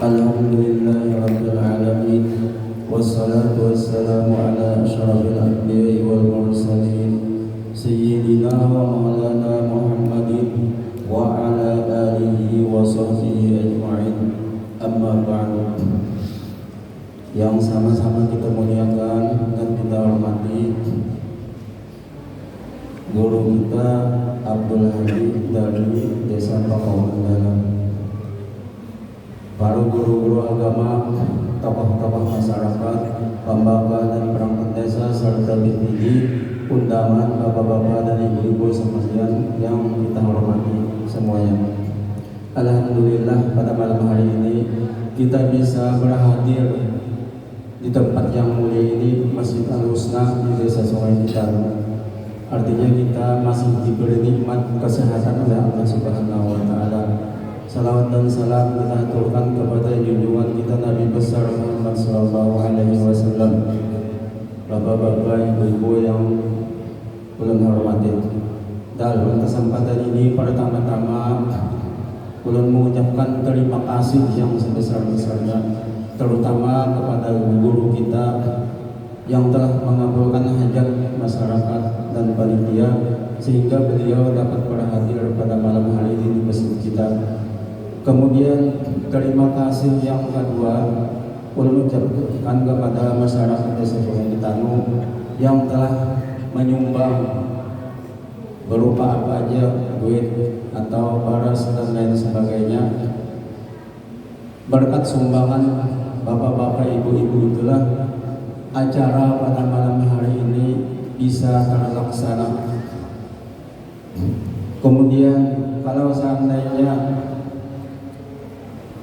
Alhamdulillahirabbil alamin wassalatu wassalamu ala asyrafil anbiya'i wal mursalin sayyidina wa maulana Muhammadin wa ala alihi wa sahbihi ajma'in. Amma ba'du. Yang sama-sama kita muliakan dan kita hormati guru kita Abdul Hadi dari Desa Pakauan Dalam, para guru-guru agama, tokoh-tokoh masyarakat, pembawa dan perangkat desa, serta tinggi undangan bapak-bapak dan ibu-ibu sekalian yang kita hormati semuanya. Alhamdulillah, pada malam hari ini kita bisa berhadir di tempat yang mulia ini, Masjid Al-Husna di Desa Sungai Citarum. Artinya kita masih diberi nikmat kesehatan oleh Allah Subhanahu wa taala. Salawat dan salam kita aturkan kepada junjungan kita Nabi besar Muhammad sallallahu alaihi wasallam. Bapak-bapak, ibu-ibu yang ulun hormati, dalam kesempatan ini pertama-tama ulun mengucapkan terima kasih yang sebesar-besarnya, terutama kepada guru kita yang telah mengabulkan hajat masyarakat dan panitia sehingga beliau dapat berhadir pada malam hari ini di masjid kita. Kemudian terima kasih yang kedua ulun ucapkan kepada masyarakat Desa Sungai Citarum yang telah menyumbang berupa apa aja, duit atau beras dan lain sebagainya. Berkat sumbangan bapak-bapak, ibu-ibu itulah acara pada malam hari ini bisa terlaksana. Kemudian kalau seandainya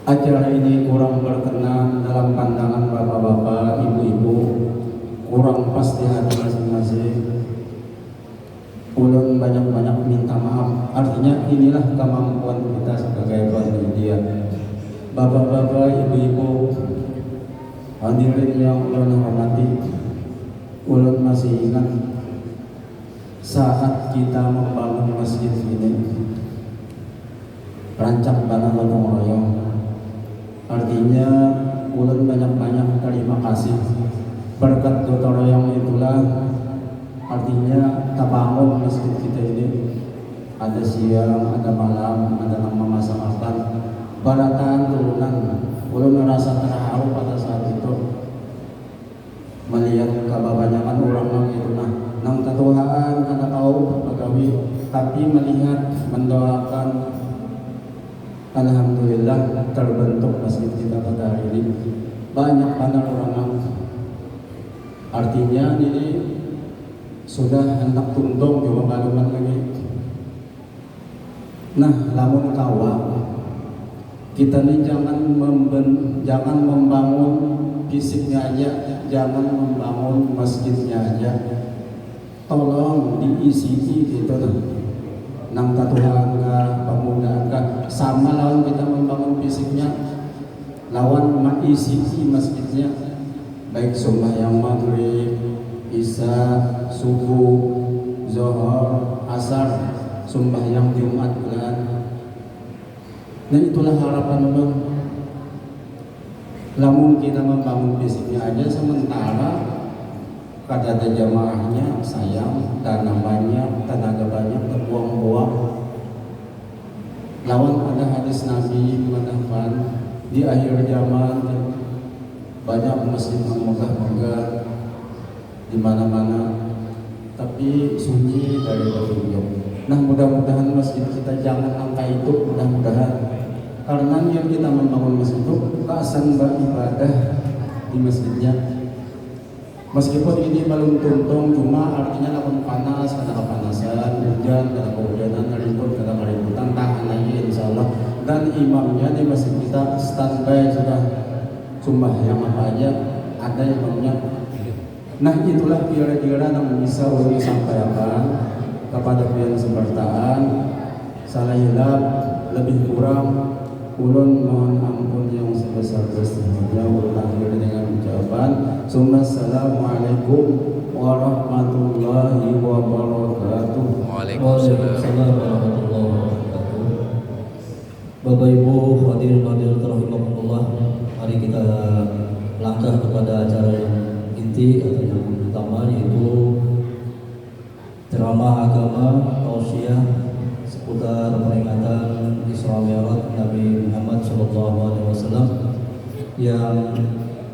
acara ini kurang berkenan dalam pandangan bapak-bapak, ibu-ibu, kurang pas di hati masing-masing, ulun banyak-banyak minta maaf. Artinya inilah kemampuan kita sebagai panitia. Bapak-bapak, ibu-ibu, hadirin yang ulun hormati, ulun masih ingat saat kita membangun masjid ini, rancak banget gotong royong. Artinya ulun banyak-banyak terima kasih. Berkat gotong royong itulah artinya terbangun masjid kita ini. Ada siang, ada malam, ada yang memasang-masang barataan turunan. Ulun merasa terharu pada saat itu melihat kebanyakan orang yang itu nang ketuhaan karena tahu pegawai, tapi melihat, mendoakan. Alhamdulillah terbentuk masjid kita pada hari ini. Banyak banget orang, artinya ini sudah hendak tuntung juga baluman lagi. Nah, lamun kawa kita ini jangan membangun fisiknya aja, jangan membangun masjidnya aja. Tolong diisi gitu nang katuhan pemuda sama lawan kita membangun fisiknya, lawan mengisi masjidnya, baik sembahyang maghrib, isya, subuh, zuhur, asar, sembahyang Jumat bulan. Dan itulah harapan Bang. Lamun kita membangun fisiknya aja sementara kada ada jamaahnya, sayang, dana banyak, tenaga banyak terbuang-buang. Lawan ada hadis Nabi mengatakan di akhir zaman banyak masjid yang megah-megah di mana-mana, tapi sunyi dari petunjuk. Nah, mudah-mudahan masjid kita jangan angka itu, mudah-mudahan. Karena yang kita membangun masjid itu keasan beribadah di masjidnya. Meskipun ini belum tuntung, cuma artinya lawan panas, kada kepanasan, hujan, kada kehujanan, ribut, kada keributan, tahan lagi insya Allah. Dan imamnya di masjid kita standby sudah, sembahyang apa aja ada imamnya. Nah, itulah kira-kira yang bisa ulun sampaikan kepada pihak sebertaan. Salah hilap lebih kurang ulun mohon ampun yang sebesar-besarnya. Ulun akhir dengan ucapan Assalamualaikum warahmatullahi wabarakatuh. Waalaikumsalam warahmatullahi wabarakatuh. Bapak Ibu hadirin hadirat rahimakumullah. sudah kepada acara yang inti atau yang utama, yaitu ceramah agama tausiah seputar peringatan Isra Mi'raj Nabi Muhammad SAW yang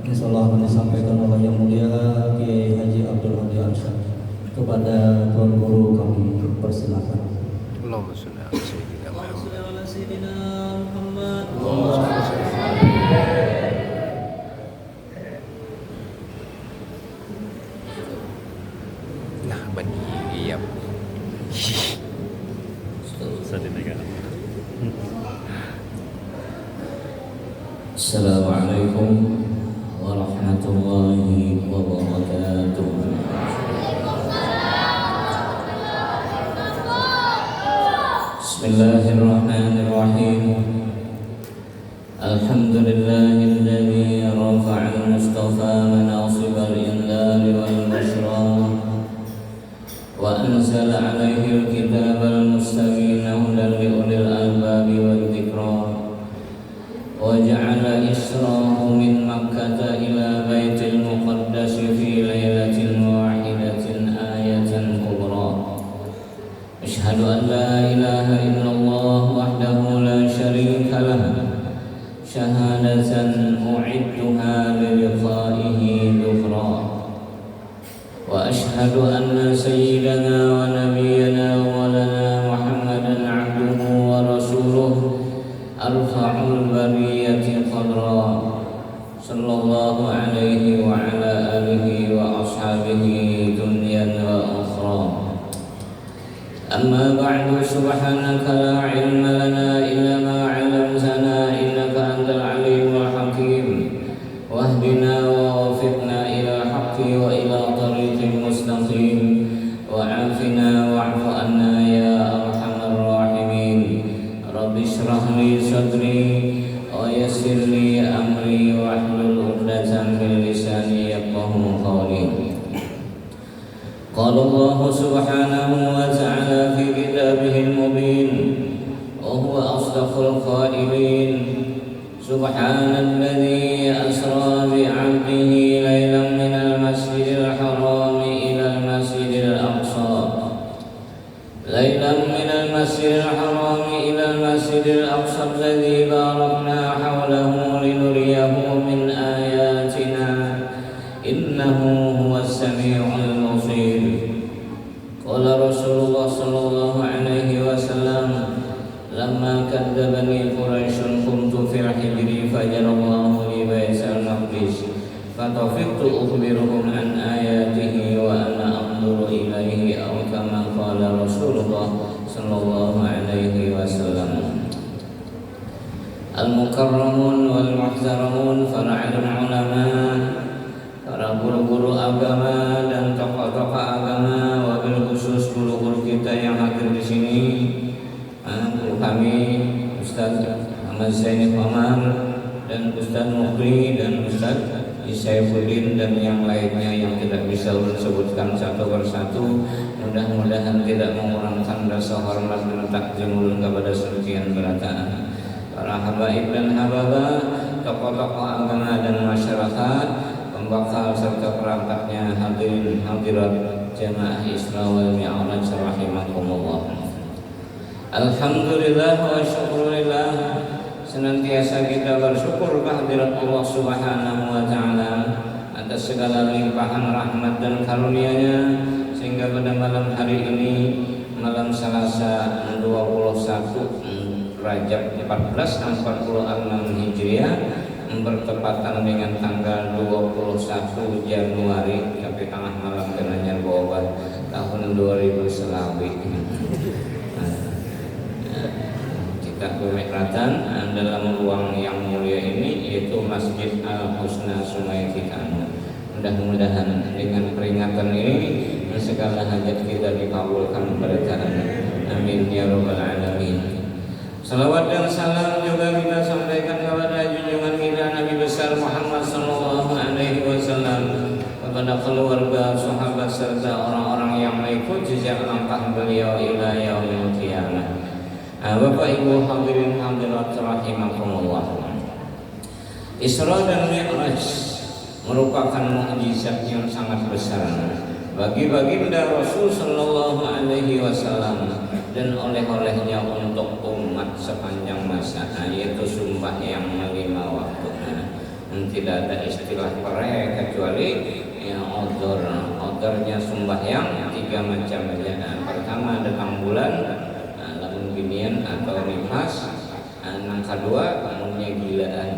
insyaallah akan disampaikan oleh Yang Mulia Kiai Haji Abdul Hadi Arsyad. Kepada Tuan Guru kami persilakan. Allahumma shalli ala sayyidina Muhammad. Nah, bani iya. Assalamualaikum warahmatullahi wabarakatuh. Bismillahirrahmanirrahim. Alhamdulillahilladzi rafa'al mustafa manasibal inlal wal bushra wa anzala 'alaihi al-kitabal mustabina hudan li ulil albabi wal dzikra wa ja'ala israhu min Makkah ila baitil muqaddas fi lailatin wahidatin ayatan kubra. Asyhadu an la ilaha illallah wahdahu la syarika lah syahadatan u'idduha li liqa'ihi dhukra. Wa asyhadu anna sayyidana wa nabiyyana wa lana Muhammadan 'abduhu wa rasuluh arfa'ul bariyati qadra sallallahu alaihi wa ala alihi wa ashabihi dunyan wa ukhra. Amma ba'du, subhanaka la ilma lana illa ma 'allamtana innaka antal alimul hakim wahdina wa wafiqna ila haqqi wa ila tariqil mustaqim wa 'afina wa'fu anna ya arhamar rahimin. Rabbi shrah li sadri wa yassir li amri wahlul 'uqdatam min lisani yafqahu qawli. Qala Allah subhanahu wa ta'ala fi kitabihil mubin wa huwa asdaqul qailin. Subhanalladzi asra bi 'abdihi lailan minal masjidil haram ila al-masjidil aqsa. Lailan minal masjidil haram ila al-masjidil aqsa alladzi barakna hawlahu linuriyahu min ayatina innahu huwas sami'ul basir. Qala Rasulullah sallallahu alaihi wasallam, lamma kadzdzabani Quraisyun kuntu fil hijri fajarallahu li baitil maqdis fatafiqtu ukhbiruhum an ayatihi wa ana anzuru ilaihi aw kama qala Rasulullah sallallahu alaihi wasallam. Al-mukarramun wal muhtaramun fara'il ulama, para guru-guru agama dan tokoh-tokoh agama, wabil khusus guru-guru kita yang hadir di sini, guru kami Ustaz Ahmad Zainif Omar dan Ustaz Mukri dan Ustaz Isaifuddin dan yang lainnya yang tidak bisa disebutkan satu persatu. Mudah-mudahan tidak mengurangkan rasa hormat dan takjimul kepada sekian berataan para habaib dan hababah, tokoh-tokoh agama dan masyarakat, pembakal serta perangkatnya, hadirin hadirat jamaah Isra wal Mi'raj rahimakumullah. Alhamdulillah wa syukurillah, senantiasa kita bersyukur kehadirat Allah Subhanahu wa taala atas segala limpahan rahmat dan karunia-Nya, sehingga pada malam hari ini, malam Selasa 21 Rajab 1446 Hijriah, bertepatan dengan tanggal 21 Januari, tapi tengah malam kenanya bawa tahun 2000 Selawi. Kita bermikratan dalam ruang yang mulia ini, yaitu Masjid Al-Husna Sungai Cikanu. Mudah-mudahan dengan peringatan ini segala hajat kita dikabulkan pada Tuhan. Amin ya rabbal alamin. Salawat dan salam juga kita sampaikan kepada junjungan kita Nabi besar Muhammad sallallahu alaihi wasallam, kepada keluarga, sahabat serta orang-orang yang mengikuti jejak langkah beliau ila yaumil qiyamah. Bapak Ibu hadirin hadirat rahimakumullah. Isra dan Mi'raj merupakan mukjizat yang sangat besar bagi baginda Rasul Sallallahu Alaihi Wasallam dan oleh-olehnya untuk umat sepanjang masa, yaitu sembahyang 5 waktu. Tidak ada istilah pere kecuali yang odornya sembahyang 3 macam aja. Pertama datang bulan, lamun ginian atau nifas. Yang kedua umumnya gilaan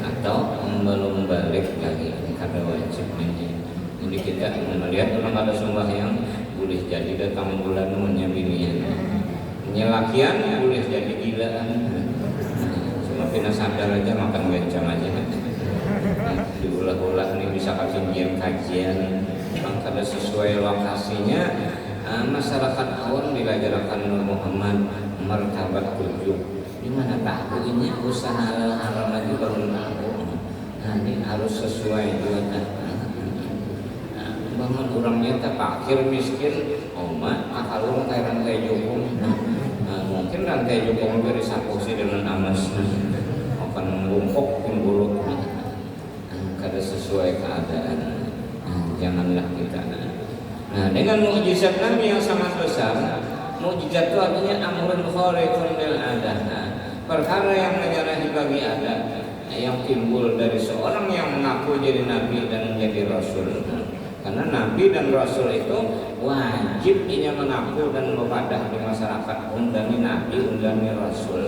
atau belum balik lagi, kada wajib ini. Jadi kita melihat orang ada sembahyang boleh jadi datang bulan umumnya binian, nyelakian boleh jadi gilaan. Cuma pina sadar aja makan bencam aja. Diulah-ulah nih bisa kajian memang kada sesuai lokasinya. Masyarakat awam dilajarkan Nur Muhammad martabat 7. Di mana tahu ini usaha halal haram lagi baru tahu. Nah, ini harus sesuai juga. Bangun orangnya tak fakir miskin, omat akal orang kayak rantai jokong. Mungkin rantai jokong beri saposi dengan amas akan membungkuk timbuluk. Kada sesuai keadaan. Janganlah kita. Nah, dengan mukjizat Nabi yang sangat besar, mukjizat itu artinya amrun khariqun lil adah. Perkara yang menyalahi bagi adat yang timbul dari seorang yang mengaku jadi nabi dan menjadi rasul. Karena nabi dan rasul itu wajib ia mengaku dan membadah di masyarakat undami nabi, undami rasul.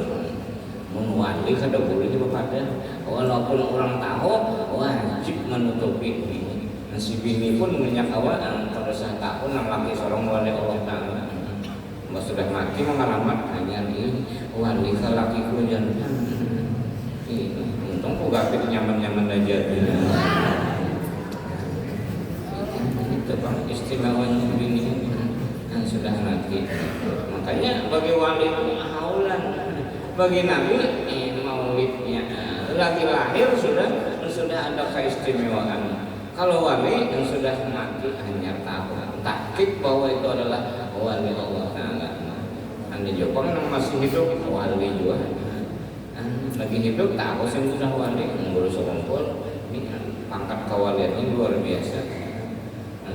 Mun wali kada boleh dibadah, walaupun orang tahu wajib menutupi ini. Si bini pun menyakawa pada saat tahun yang laki seorang wali Allah Ta'ala. Sudah mati mengalamat hanya ini wali laki kujan. Untung ku gapit nyaman-nyaman aja. Itu bang istimewanya bini yang sudah mati. Makanya bagi wali haulan, bagi nabi maulidnya lagi lahir sudah ada keistimewaan. Kalau wali yang sudah mati hanya tahu taktik bahwa itu adalah wali Allah Ta'ala. Andi Jepang yang masih hidup wali juga. Lagi hidup tahu yang sudah wali ngurus kumpul. Ini pangkat kewaliannya luar biasa.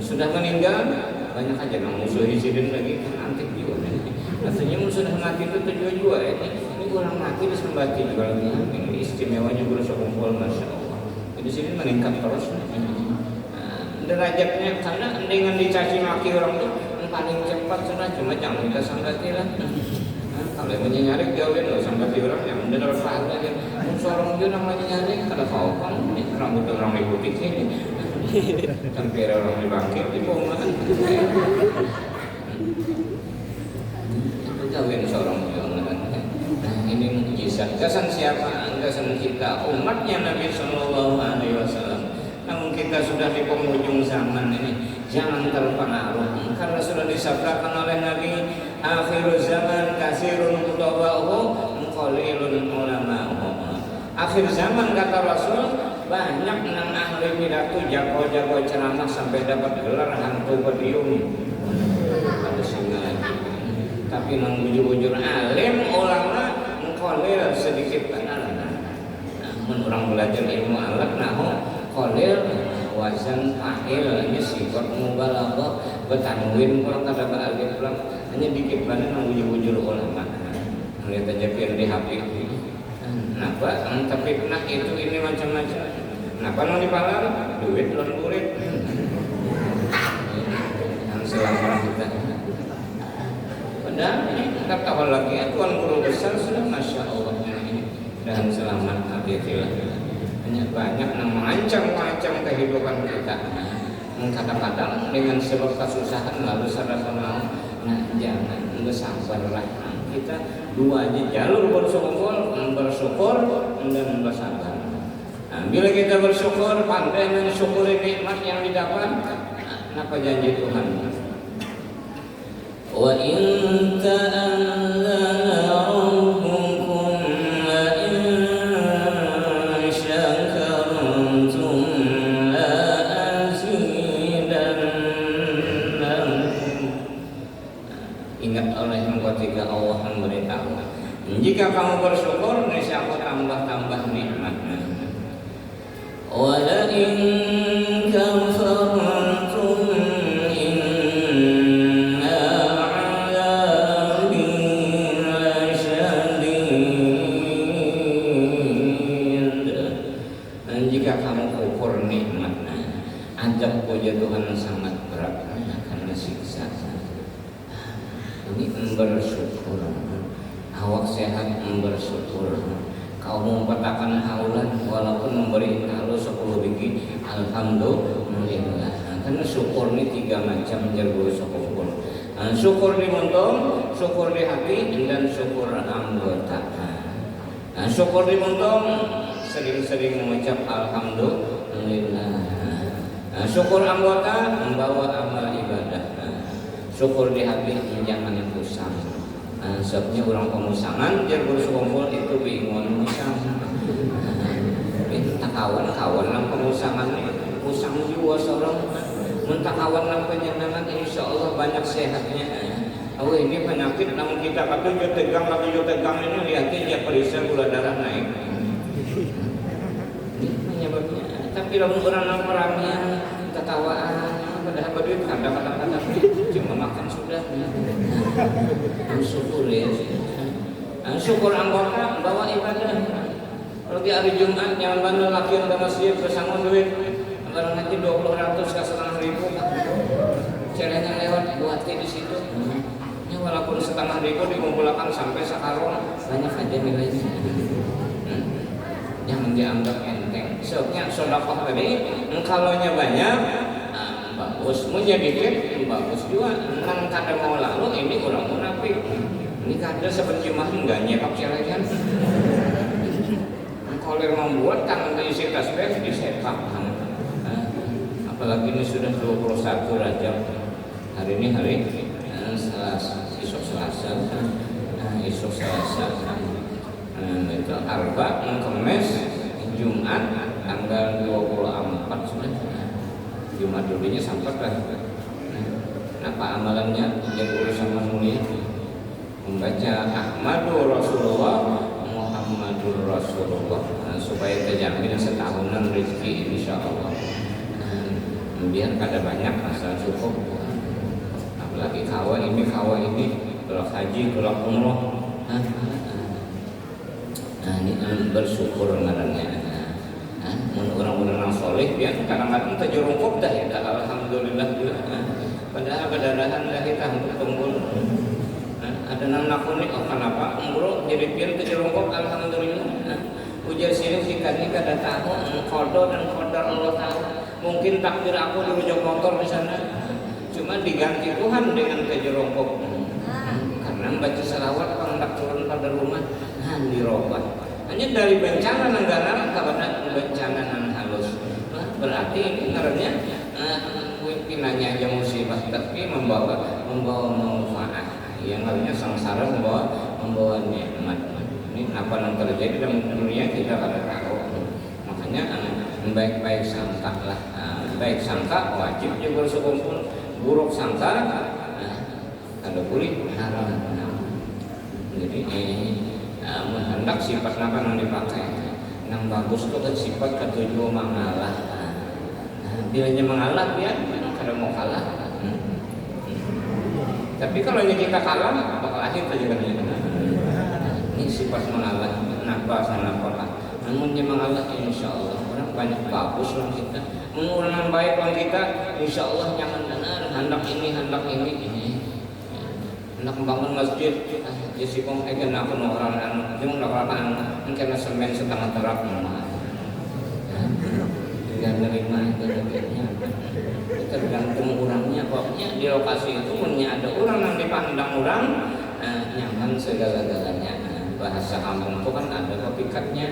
Sudah meninggal banyak aja yang musuh hizidin lagi antik juga. Artinya sudah mati itu tujuan juga ya. Ini orang mati disembati juga. Ini istimewanya ngurus kumpul, masya Allah. Di sini meningkat terus. Derajatnya karena dengan dicaci maki orang itu paling cepat sudah cuma jangan kita sanggati lah. Kalau yang nyari jauhin loh sanggati orang yang benar pahala kan. Seorang juga namanya nyari kada tahu kan rambut orang ikuti sini. Sampai orang dibangkit di poman. Itu jauhin seorang juga. Nah ini mukjizat. Kesan siapa? Kesan kita umatnya Nabi Sallallahu Alaihi Wasallam. Namun kita sudah di penghujung zaman ini, jangan terpengaruh karena sudah disabdakan oleh Nabi, akhirul zaman kasirun kutabahu qalilun ulama'u. Akhir zaman kata Rasul, banyak nang ahli pidato jago-jago ceramah sampai dapat gelar hantu podium. Ada singa. Tapi nang bujur-bujur alim ulama qalil sedikit benar. Namun orang belajar ilmu alat nahu qalil wazan fa'il ini sifat mubalaghah betanwin kalau kada alif lam hanya dikit banget nang bujur-bujur ulama. Lihat aja pian di HP. Napa? Tapi nak itu ini macam-macam. Napa nang dipalar? Duit lon murid. Yang selama kita. Padahal ini kata lagi tuan guru besar sudah masya Allah ini dan selamat hati-hatilah. Banyak yang mengancam kehidupan kita. Kadang-kadang dengan sebab kesusahan lalu sadar kenal. Nah jangan bersabarlah. Kita dua aja jalur bersyukur dan bersabar. Nah, bila kita bersyukur pandai mensyukuri nikmat yang didapat, apa janji Tuhan? Wa in ta'ala ketika Allah memberitahu, jika kamu bersyukur, niscaya aku tambah nikmatnya. bersyukur. Awak sehat bersyukur. Kau mempetakan haulan walaupun memberi kalau 10 biji, alhamdulillah. Karena syukur ini 3 macam jergo syukur. Syukur di muntung, syukur di hati, dan syukur anggota. Syukur di muntung sering-sering mengucap alhamdulillah. Syukur anggota membawa amal ibadah. Syukur di hati jangan pusang. Sebabnya orang pemusangan jergo syukur itu bingung musang. Minta kawan-kawan lang pemusangan pusang jiwa seorang. Minta kawan lang penyenangan, insya Allah banyak sehatnya. Oh ini penyakit namun kita kata tegang ini lihatnya dia periksa gula darah naik. Ini penyebabnya. Tapi lamun orang orangnya ketawaan, padahal berduit kata-kata cuma makan sudah. Syukur ya. Syukur anggota bawa ibadah. Kalau di hari Jumat jangan bandel laki yang ada masjid bersama duit. Barang nanti 20 ke setengah ribu. Caranya lewat buatnya di situ. Ya walaupun setengah ribu dikumpulkan sampai sekarang banyak aja nilainya. Jangan dianggap enteng. Sebabnya sedekah tadi kalaunya banyak bagus, punya dikit bagus juga. Nang kada mau lalu ini orang munafik. Ini kada seperti mah enggak nyekap celengan. Kalau membuat tangan terisi tasbih disepak. Apalagi ini sudah 21 Rajab. Hari ini hari Selasa, esok Selasa. Itu Arba, Kamis, Jumat, tanggal 24 sudah. Jumat dulunya sampai kan. Apa amalannya? Jadi urusan manusia. Membaca Ahmadur Rasulullah, Muhammadur Rasulullah, supaya terjamin setahunan rezeki insya Allah. Biar kada banyak asal cukup. Apalagi kawan ini kalau haji, kalau umroh. Ini bersyukur ngarannya. Orang-orang yang soleh dia kadang-kadang terjerungkup dah ya. Alhamdulillah juga. Padahal kedarahan dah kita untuk tunggul. Ada anak unik, oh kenapa? Umroh jadi pian terjerungkup, alhamdulillah. Ujar sini jika ini kada tahu qada dan qadar Allah Ta'ala. Mungkin takdir aku dirujak motor di sana, cuma diganti Tuhan dengan kejerongkok. Karena baca salawat hendak turun pada rumah, dirobah. Hanya dari bencana negara kepada bencana nan halus. Berarti ini ngarannya pimpinannya aja musibah, tapi membawa manfaat. Yang artinya sengsara membawa nikmat. Ini apa yang terjadi dalam dunia kita kada tahu. Makanya baik-baik sangka lah. Baik sangka wajib juga bersyukur. Buruk sangka kada boleh haram. Jadi hendak sifat apa yang dipakai. Yang bagus itu kan sifat ketujuh mengalah. Bilanya mengalah dia kada mau kalah. Tapi kalau kita kalah bakal akhir saja kan. Ini sifat mengalah. Kenapa sana pola? Namun dia mengalah insya Allah orang banyak bagus orang kita. Mengurangan baik orang kita, insya Allah jangan benar. Hendak ini, hendak membangun masjid. Jadi kong kena aku orang yang orang mungkin semen setengah terap nama. Tidak menerima itu tergantung orangnya. Pokoknya di lokasi itu punya ada orang yang dipandang orang nyaman segala-galanya. Bahasa kampung itu kan ada kepikatnya.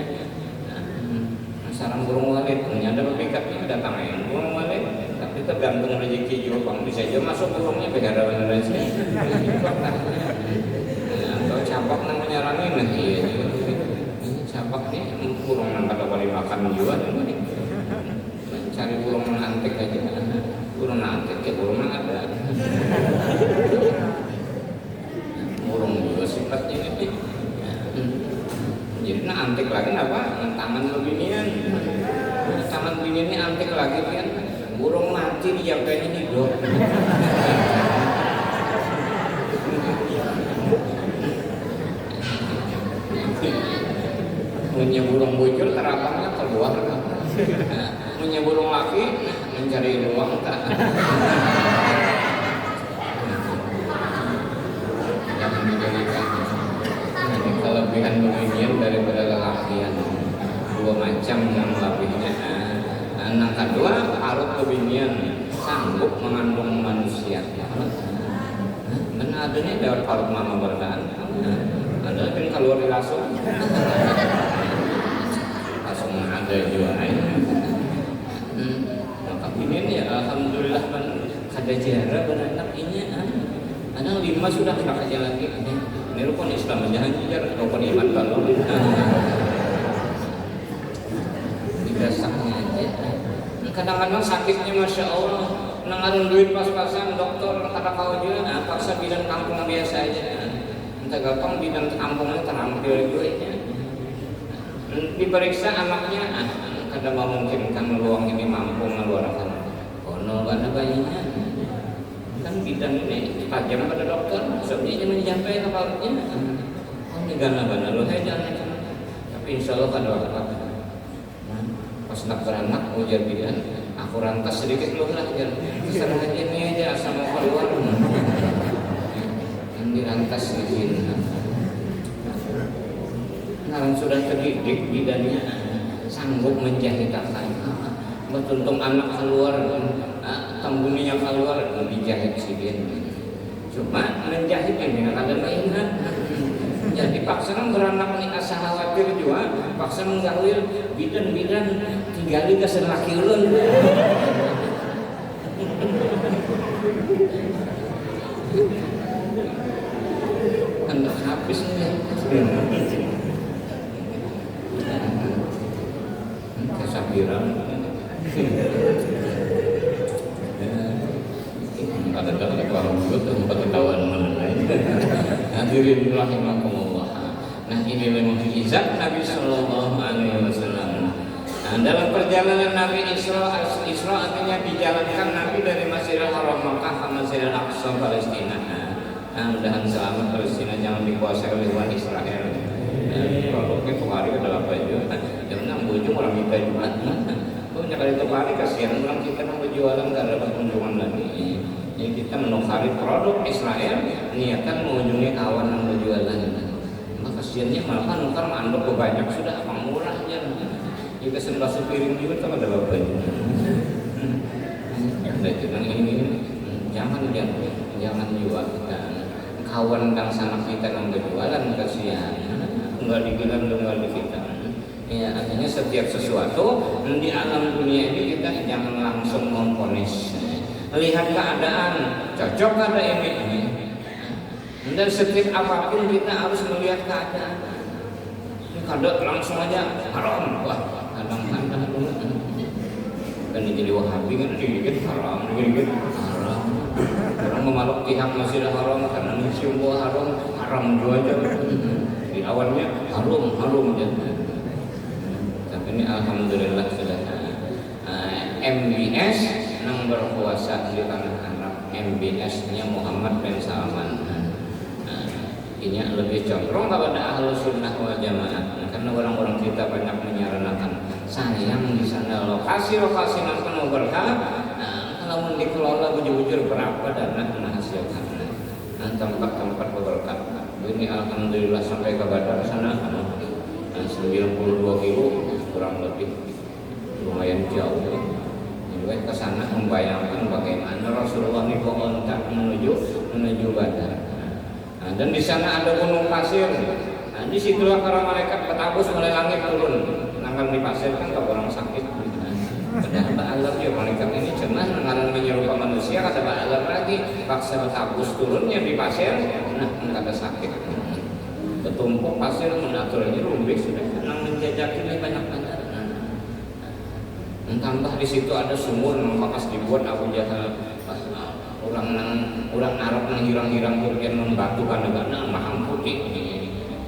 Sarang burung walet, ada pepikatnya datangin burung walet, tapi tergantung rezeki juga bang bisa aja masuk burungnya begada beneran sih. Atau capak namanya rangin iya ini capak nih burung yang kada boleh makan juga cari burung yang antik aja, burung antik ya burung yang ada, burung juga sifatnya ini. Jadi antik lagi apa? Taman beginian, taman begini antik lagi kan? Burung mati dijaganya hidup. Punya burung bujur terapangnya keluar. Punya burung laki mencari ruang tak. kelebihan kebinian daripada lelakian. Dua macam yang lebihnya. Anak kedua arut kebinian sanggup mengandung manusia. Mana adanya dapat parut mama berdaan. Ada kan keluar langsung. Langsung ada juga aja. Maka ini ya alhamdulillah kan kada jara beranak ini. Anak 5 sudah tidak aja lagi. Ini rukun Islam jangan jar rukun iman kalau. Biasanya aja. Kadang-kadang sakitnya masya Allah. Nangarin duit pas-pasan dokter kata kau juga paksa bidan kampung biasa aja. Entah gampang bidan kampungnya terampil duitnya. Diperiksa anaknya kadang memungkinkan meluang ini mampu mengeluarkan kono ada bayinya. Kan bidan ini tajam pada dokter sebenarnya mencapai kepalanya. Oh ini gana-gana lo jangan. Tapi insya Allah kada apa. Pas nak beranak ujar bidan aku rantas sedikit loh lah terserah aja ini aja asal mau keluar yang dirantas sedikit karena sudah terdidik bidannya sanggup menjahit akan bertuntung anak keluar tambuninya keluar dijahit sedikit cuma menjahit ini ada mainan jadi paksa beranak nih asa khawatir juga paksa menggawil bidan-bidan tinggali ke selaki ulun hendak habis nih kesabiran kata-kata kalau mulut tempat ketahuan mengenai hadirin rahimakumullah. Nah ini memang mukjizat Nabi Sallallahu Alaihi Wasallam. Nah, dalam perjalanan Nabi Isra artinya dijalankan Nabi dari Masjidil Haram Makkah ke Masjidil Aqsa Palestina. Nah mudahan selamat Palestina jangan dikuasai oleh orang Israel. Produknya kemari adalah baju. Jangan bujung orang kita juga. Banyak kali kemari kasihan orang kita yang berjualan gak dapat kunjungan lagi. Jadi kita menukari produk Israel niatan mengunjungi kawan yang berjualan. Maka kasihannya malah nukar mandok banyak sudah apa murah aja. Jika sebelah piring juga kan ada bapaknya. Ada jangan ini jangan jual kita. Kawan dan sanak kita yang berjualan kasihan. Enggak dibilang enggak kita. Ya artinya setiap sesuatu di alam dunia ini kita jangan langsung memponis. Lihat keadaan, cocok ada ini. Dan setiap apapun kita harus melihat keadaan. Ini kadang langsung aja haram, wah kadang-kadang dulu. Kan jadi Wahabi kan dikit haram, dikit haram. Orang memaluk pihak Masjidil Haram karena mencium bau haram juga aja. Di awalnya harum jadi. Tapi ini alhamdulillah sudah MBS yang berkuasa di tanah Arab. MBS-nya Muhammad bin Salman. Ini lebih condong kepada Ahlus Sunnah wal Jamaah karena orang-orang kita banyak menyarankan sayang di sana lokasi-lokasi yang penuh berkah. Kalau dikelola bujur-bujur berapa dana menghasilkan tempat-tempat berkah. Ini alhamdulillah sampai ke Badar sana 92 kilo kurang lebih lumayan jauh. Jadi ke sana membayangkan bagaimana Rasulullah ini kontak menuju Badar. Nah, dan di sana ada gunung pasir. Nah, di situlah para malaikat bertabus mulai langit turun. Nanggal di pasir kan tak orang sakit. Padahal ba'alam ya malaikat ini cenah nanggaran menyerupa manusia kata ba'alam lagi paksa bertabus turunnya di pasir. Nah, kata sakit. Ketumpuk pasir menaturnya rumbik sudah nang menjajaki ini banyak-banyak. Tambah di situ ada sumur yang bekas dibuat Abu Jahal. Orang Arab yang hirang-hirang Turkian membatu karena maham putih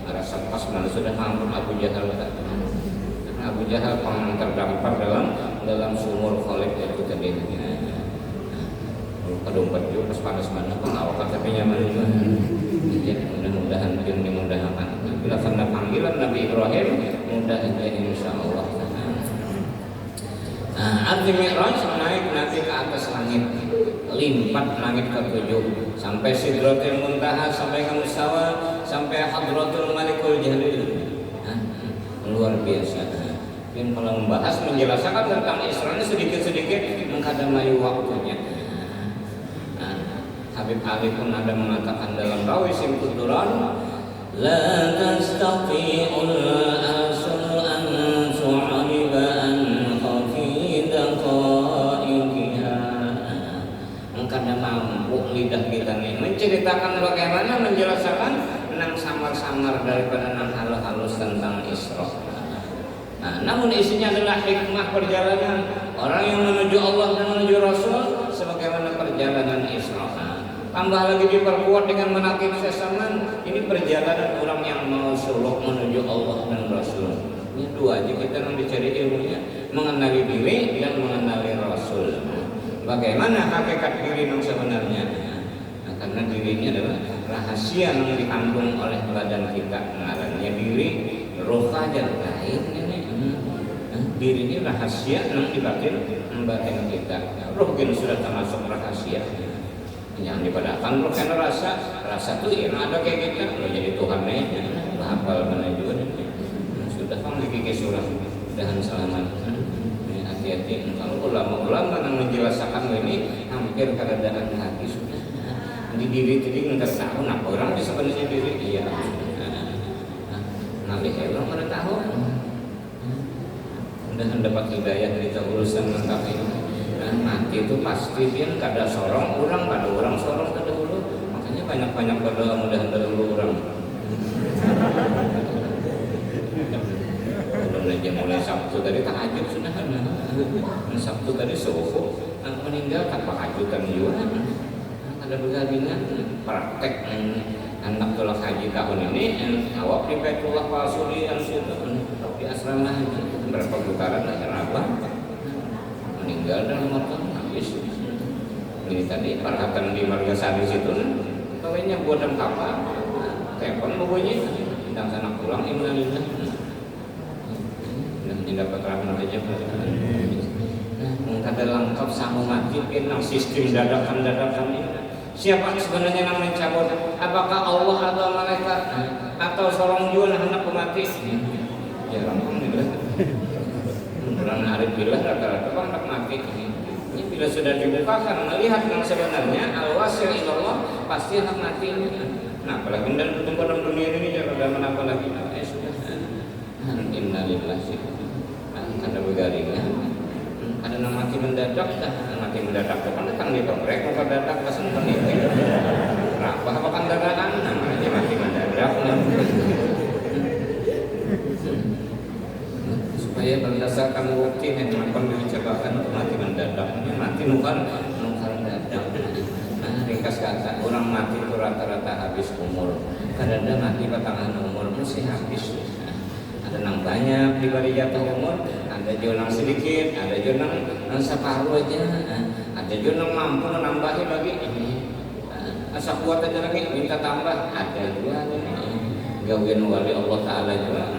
rasa pas mana sudah hampir Abu Jahal karena Abu Jahal pernah terdampar dalam sumur Khalid itu tadi kedompet juga pas panas mana pengawakan tapi nyaman juga jadi mudah-mudahan dimudahkan bila karena panggilan Nabi Ibrahim mudah aja insya Allah. Nah, arti Mi'raj naik nanti ke atas langit, limpat langit ke-7 sampai Sidratul Muntaha, sampai ke Mustawa, sampai Hadratul Malikul Jalil. Luar biasa. Dan kalau membahas menjelaskan tentang Isra ini sedikit-sedikit mengkadamai waktunya. Habib Ali pun ada mengatakan dalam Rawisim Quduran, la tastati'ul asul an tu'ariba an khafida qaidiha. Karena mampu lidah kita ini menceritakan bagaimana menjelaskan nang samar-samar daripada nang halus-halus tentang Isra. Nah, namun isinya adalah hikmah perjalanan orang yang menuju Allah dan menuju Rasul sebagaimana perjalanan Isra. Tambah lagi diperkuat dengan menakib sesaman, ini perjalanan orang yang mau suluk menuju Allah dan Rasul. Ini dua aja kita yang dicari ilmunya, mengenali diri dan mengenali Rasul. Bagaimana hakikat diri yang sebenarnya? Nah, karena dirinya adalah rahasia yang dikandung oleh badan kita. Ngarannya diri, roh aja lain ini. Diri ini rahasia yang dibatin batin kita. Roh ini sudah termasuk rahasia. Jangan dipadahkan roh karena rasa tuh yang ada kayak gitu. Lo jadi Tuhannya, hafal mana juga. Sudah kamu gigi surah dan selamat. Hati-hati, kalau ulama-ulama yang menjelaskan ini hampir keadaan hati sudah di diri jadi nggak tahu apa orang di sebenarnya diri iya nanti orang pada tahu udah mendapat hidayah dari urusan lengkap ini. Mati itu pasti dia kada sorong orang, kada orang sorong kada dulu, makanya banyak-banyak berdoa mudah dulu orang. Aja mulai Sabtu tadi tahajud sudah kan. Sabtu tadi subuh meninggal tanpa hajutan juga. Ada bergalingan praktek anak tolak haji tahun ini awak di Baitullah Pasuri yang situ di asrama haji berapa putaran akhir apa meninggal dalam motor habis. Ini tadi perhatian di Margasari situ kawinnya buat kapal telepon bunyi dan sana pulang innalillah dapat rahmat aja. Kada lengkap sama mati pinang sistem dadakan ini. Siapa sebenarnya yang mencabut? Apakah Allah atau malaikat atau seorang jual anak mati? Ya lengkap nih. Bulan hari bila rata-rata anak mati. Ini bila sudah dibukakan melihat yang sebenarnya al-wasil ilallah pasti anak mati. Nah apalagi dan bertemu dalam dunia ini jangan ada menapa lagi. Sudah. Innalillahi. Ada begaringan, ada nama mati mendadak, mati mendadak itu kan datang di komplek, mau mendadak pasang peniti, kenapa kan dadakan, namanya mati mendadak, supaya berdasarkan bukti yang akan dicobakan mati mendadak, mati nukar mendadak. Nah, ringkas kata orang mati itu rata-rata habis umur, kadang-kadang mati batangan umur masih habis. Ada yang banyak di balik jatuh umur, ada juga yang sedikit, ada juga yang separuh aja, ada juga yang mampu menambahin lagi. Asa kuat aja lagi minta tambah, ada juga gawian wali Allah Taala juga.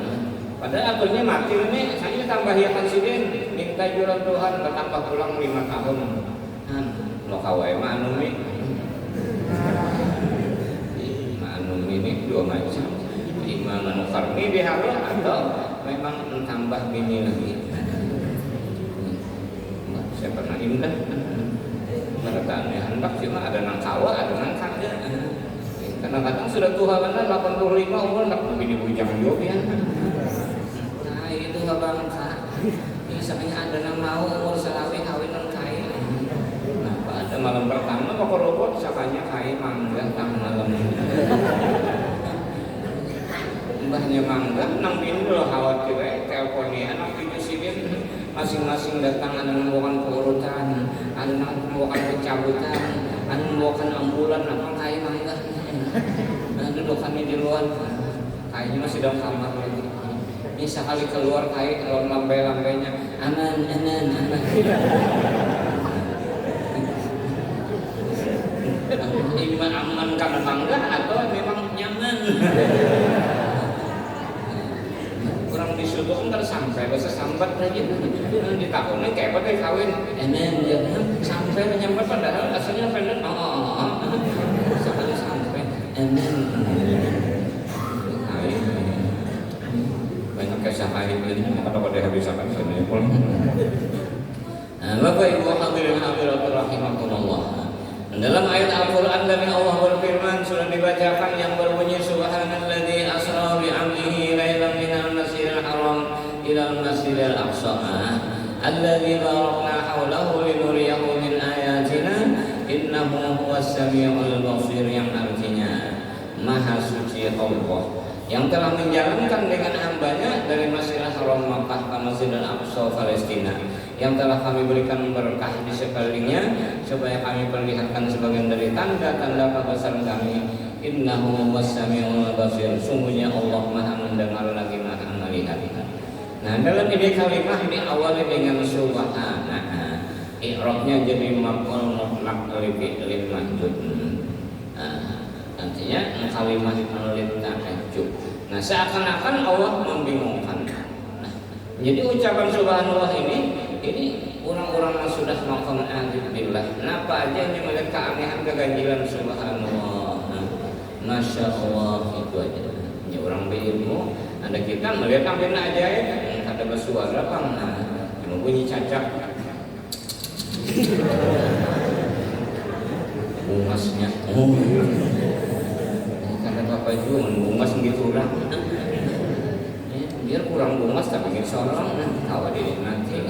Padahal aturnya mati ini, saya tambah ya konsiden, minta jualan Tuhan bertambah pulang 5 tahun. Lo kawai manumi, manumi ini 2 macam. Imam Farmi dihalu atau memang tambah bini lagi. Saya pernah indah mereka hendak cuma ada nang kawa, ada nang kada. Kadang-kadang sudah tua kan 85 umur nak bini bujang juga ya. Nah itu nggak bangsa. Misalnya ada nang mau umur selawi kawin nang kaya. Nah pada malam pertama pokok robot sakanya kaya mangga tang malam. Mbahnya mangga nang bindul khawatir teleponnya anak cucu sibin masing-masing datang ada membawakan keurutan, ada yang membawakan pencabutan, ada membawakan ambulan apa kayak mangga. Nah dudukannya di luar kayaknya masih dalam kamar lagi. Ini sekali keluar kayak kalau lambai-lambainya anan. Iman aman karena mangga atau memang nyaman. subuh kan sampai bahasa sambat aja di tahunnya kayak apa kawin enen ya sampai menyambat padahal asalnya pendek sekali sampai enen banyak kisah lain ini apa pada habis akan sini pun. Bapak Ibu hadirin hadirat rahimakumullah. Dalam ayat Al-Quran dari Allah berfirman sudah dibacakan yang berbunyi Subhanalladzi asra bi 'abdihi lailan minal masjidil haram ilal masjidil aqsa alladzi barakna haulahu linuriyahu min ayatina innahu huwas samiul basir, yang artinya Maha Suci Allah yang telah menjalankan dengan hambanya dari Masjidil Haram Makkah ke Masjidil Aqsa Palestina, yang telah kami berikan berkah di sekelilingnya supaya kami perlihatkan sebagian dari tanda-tanda kebesaran kami. Innahu was-sami'ul basir, sungguhnya Allah Maha mendengar lagi Maha melihat. Nah, dalam ini kalimat diawali dengan subhana. I'rabnya jadi maf'ul mutlaq li fi'lin mahdhuf. Artinya kalimat ta'ajjub. Nah, seakan-akan Allah membingungkan. Nah, jadi ucapan subhanallah ini orang-orang yang sudah maqam a'udzu billah. Kenapa aja yang melihat keanehan keganjilan subhanallah. Masya Allah, itu aja. Ini orang berilmu. Ada kita melihat tampilnya ajaib, ada bersuara bang, cuma bunyi cacak. Bungasnya. Bapak itu bungas gitu orang, biar kurang bungas tapi gitu seorang, tawa diri nanti.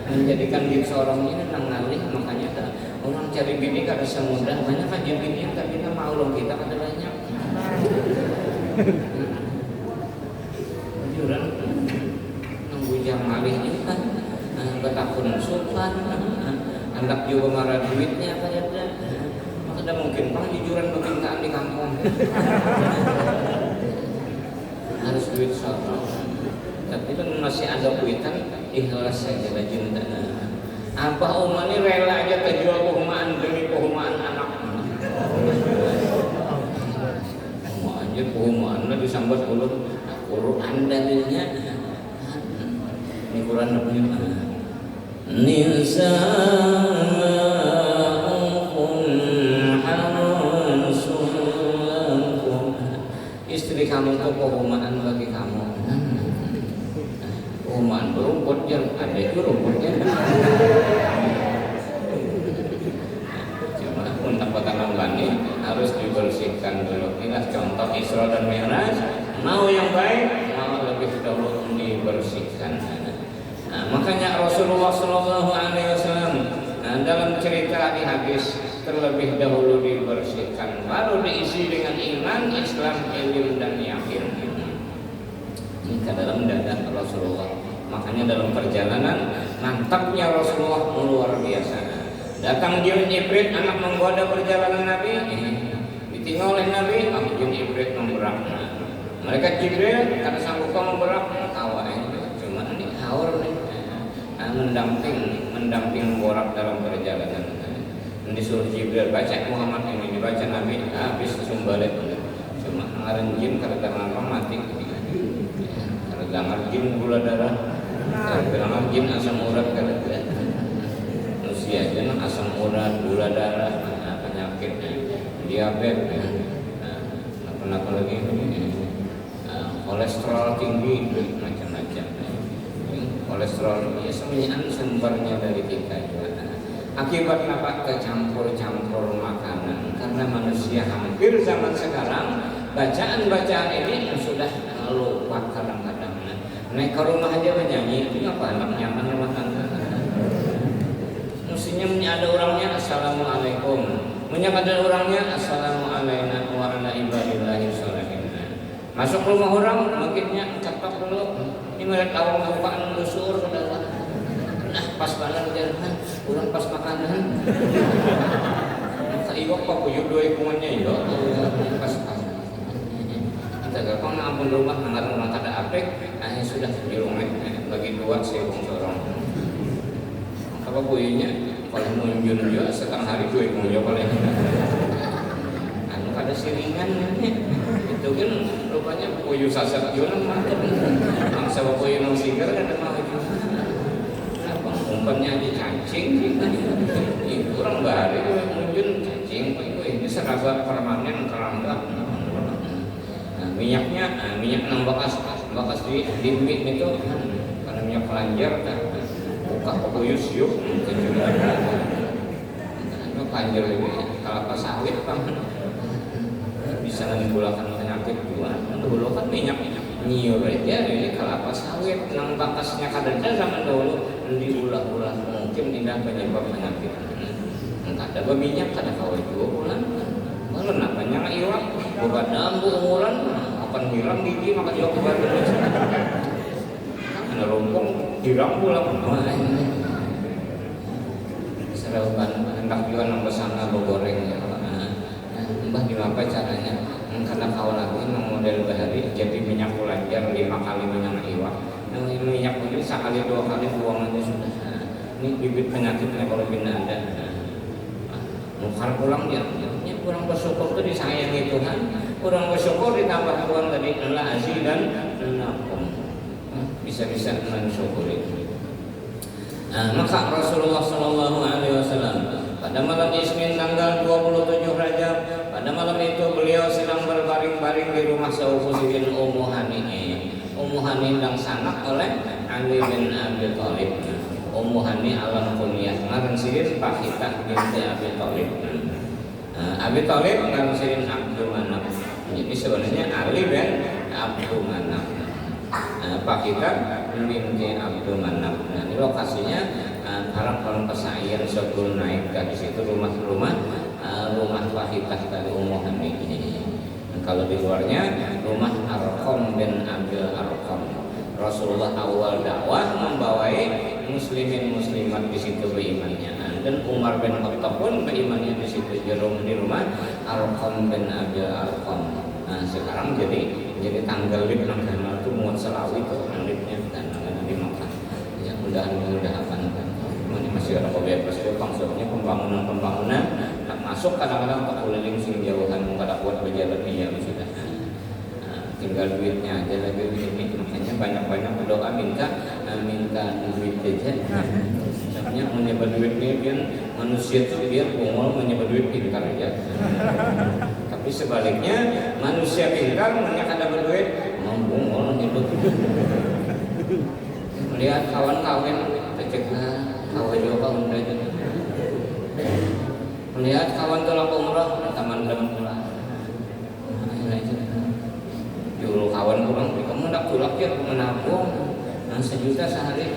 Menjadikan gitu seorang ini ngalih, makanya orang cari bini kada semudah, banyak aja bini yang tapi kita mau loh kita kada banyak. Juran nunggu jam ngalihnya kan, betakun sopan, anggap juga marah duitnya apa ya. Ada mungkin bang jujuran permintaan di kampung harus duit seorang, tapi kan masih ada duitan ikhlas saja cinta. Apa umat ini rela aja terjual kehumaan demi kehumaan anak. Aja kehumaan lah disambat dulu Quran dalilnya ini Quran namanya Nisa istri kamu itu kehumaan bagi kamu. Kehumaan berumput yang ada itu rumputnya. Cuma untuk potongan bani harus dibersihkan dulu. Ini contoh Isra dan Mi'raj. Mau yang baik, mau lebih dahulu dibersihkan. Nah, makanya Rasulullah SAW dalam cerita di hadis terlebih dahulu dibersihkan, baru diisi dengan iman, Islam, ilmu dan yakin. Ini ke dalam dada Rasulullah. Makanya dalam perjalanan mantapnya Rasulullah luar biasa. Datang jin ibrit anak menggoda perjalanan Nabi, ditinggal oleh Nabi, jin ibrit memberak. Mereka Jibril karena sanggup memberak, tawa cuma ini haur nih, mendamping borak dalam perjalanan. Disuruh Jibril baca Muhammad ini dibaca Nabi habis langsung balik. Cuma ngaran jin kada dengar mati. Kada dengar jin gula darah. Kada dengar jin asam urat kada. Manusia aja asam urat, gula darah, penyakit diabetes. Apa lagi? Kolesterol tinggi macam-macam. Kolesterol ya semuanya sumbernya dari kita juga. Akibat apa? Kecampur-campur makanan. Karena manusia hampir zaman sekarang bacaan-bacaan ini sudah lupa kadang-kadang. Naik ke rumah aja menyanyi, itu apa anak nyaman rumah tangga. Mestinya ada orangnya Assalamualaikum, ada orangnya Assalamualaikum warahmatullahi wabarakatuh. Masuk rumah orang, makinnya cepat dulu. Ini melihat awang awang lusur sudah. Nah, pas banget jalan, kurang pas makanan. Sa iwak pa po yung dua ikungannya ya, pas. Kita gampang ngampun rumah, nanggaran rumah kada apek, sudah di rumah bagi dua seorang sorong. Apa buyunya? Kalau munjun juga setengah hari dua ikungannya paling. Anu kan ada siringan itu kan rupanya puyu sasat jualan mantap bangsa puyu nang sigar kan mah apa umpannya aja cacing itu orang bari muncul cacing ini seraba permanen kerangka. Nah, minyak nang bakas di mie itu karena minyak kelanjar kan buka pokoknya siup karena kelanjar ini kelapa sawit kan bisa menimbulkan penyakit juga. Dulu kan minyak nyiur aja ini kelapa sawit nang bakasnya kadang zaman dulu diulah-ulah mungkin tidak penyebab penyakit. Ada berminyak ada kawin 2 bulan kalau namanya iwak bukan dambu umuran akan hilang gigi maka juga bukan ada rompong hilang pulang serapan hendak juga nambah sana goreng ya mbah gimana caranya karena kawan aku ini model bahari jadi minyak kelanjar 5 kali minyak iwak minyak ini sekali 2 kali buang aja sudah ini bibit penyakitnya kalau bina ada nukar pulang dia kurang bersyukur itu disayangi Tuhan kurang bersyukur ditambah Tuhan tadi adalah aziz dan nakum bisa-bisa mensyukuri. Maka Rasulullah SAW pada malam Isnin tanggal 27 Rajab pada malam itu beliau sedang berbaring-baring di rumah Saufuddin Ummu Hani. Ummu Hani yang sanak oleh Ali bin Abi Thalib. Ummu Hani alam kunyah ngaran sirin Pakitah binti Abi Thalib. Abi Thalib ngaran sirin Abdul Manaf. Jadi sebenarnya Ali bin Abdul Manaf. Pakitah binti Abdul Manaf. Nah, ini lokasinya orang pesaing sebelum naik ke situ rumah Pakitah dari Ummu Hani. Kalau di luarnya rumah Arqam bin Abdul Arqam. Rasulullah awal dakwah membawai muslimin muslimat di situ berimannya dan Umar bin Khattab pun berimannya di situ di rumah Arqam bin Abi Arqam. Nah sekarang jadi tanggal lip nang kana itu muat selawi itu lipnya dan di Makkah. Ya mudah-mudahan ini masih ada bebas itu maksudnya pembangunan masuk kadang-kadang tak keliling sing jauhan pada buat berjalan ya sudah. Tinggal duitnya aja lagi ini makanya banyak-banyak berdoa minta duit aja. Sebenarnya menyebut duit ini kan manusia itu dia bungol menyebut duit pintar aja. Tapi sebaliknya manusia pintar banyak ada berduit membungol hidup. Melihat kawan-kawan tercegah kawan juga kawan aja. Melihat kawan tolak umrah taman pulang. Dulu kawan kurang, kamu nak tulak ya menabung, 1 juta sehari,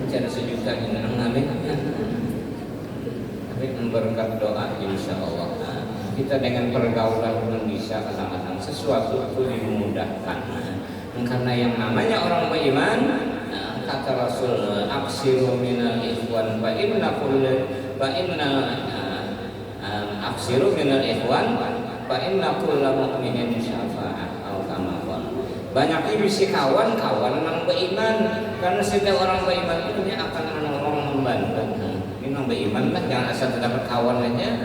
cara 1 juta ini ngalih, tapi berkat doa insya Allah kita dengan pergaulan pun bisa kadang-kadang sesuatu itu dimudahkan, karena yang namanya orang beriman, kata Rasul, aksiru minal ikhwan, aksiru minal ikhwan. Inna kulla mu'minin syafa'ah atau kama qala. Banyak bisi kawan nang beriman karena setiap orang beriman itu akan menolong membantu. Ini nang beriman lah jangan asal dapat kawan aja.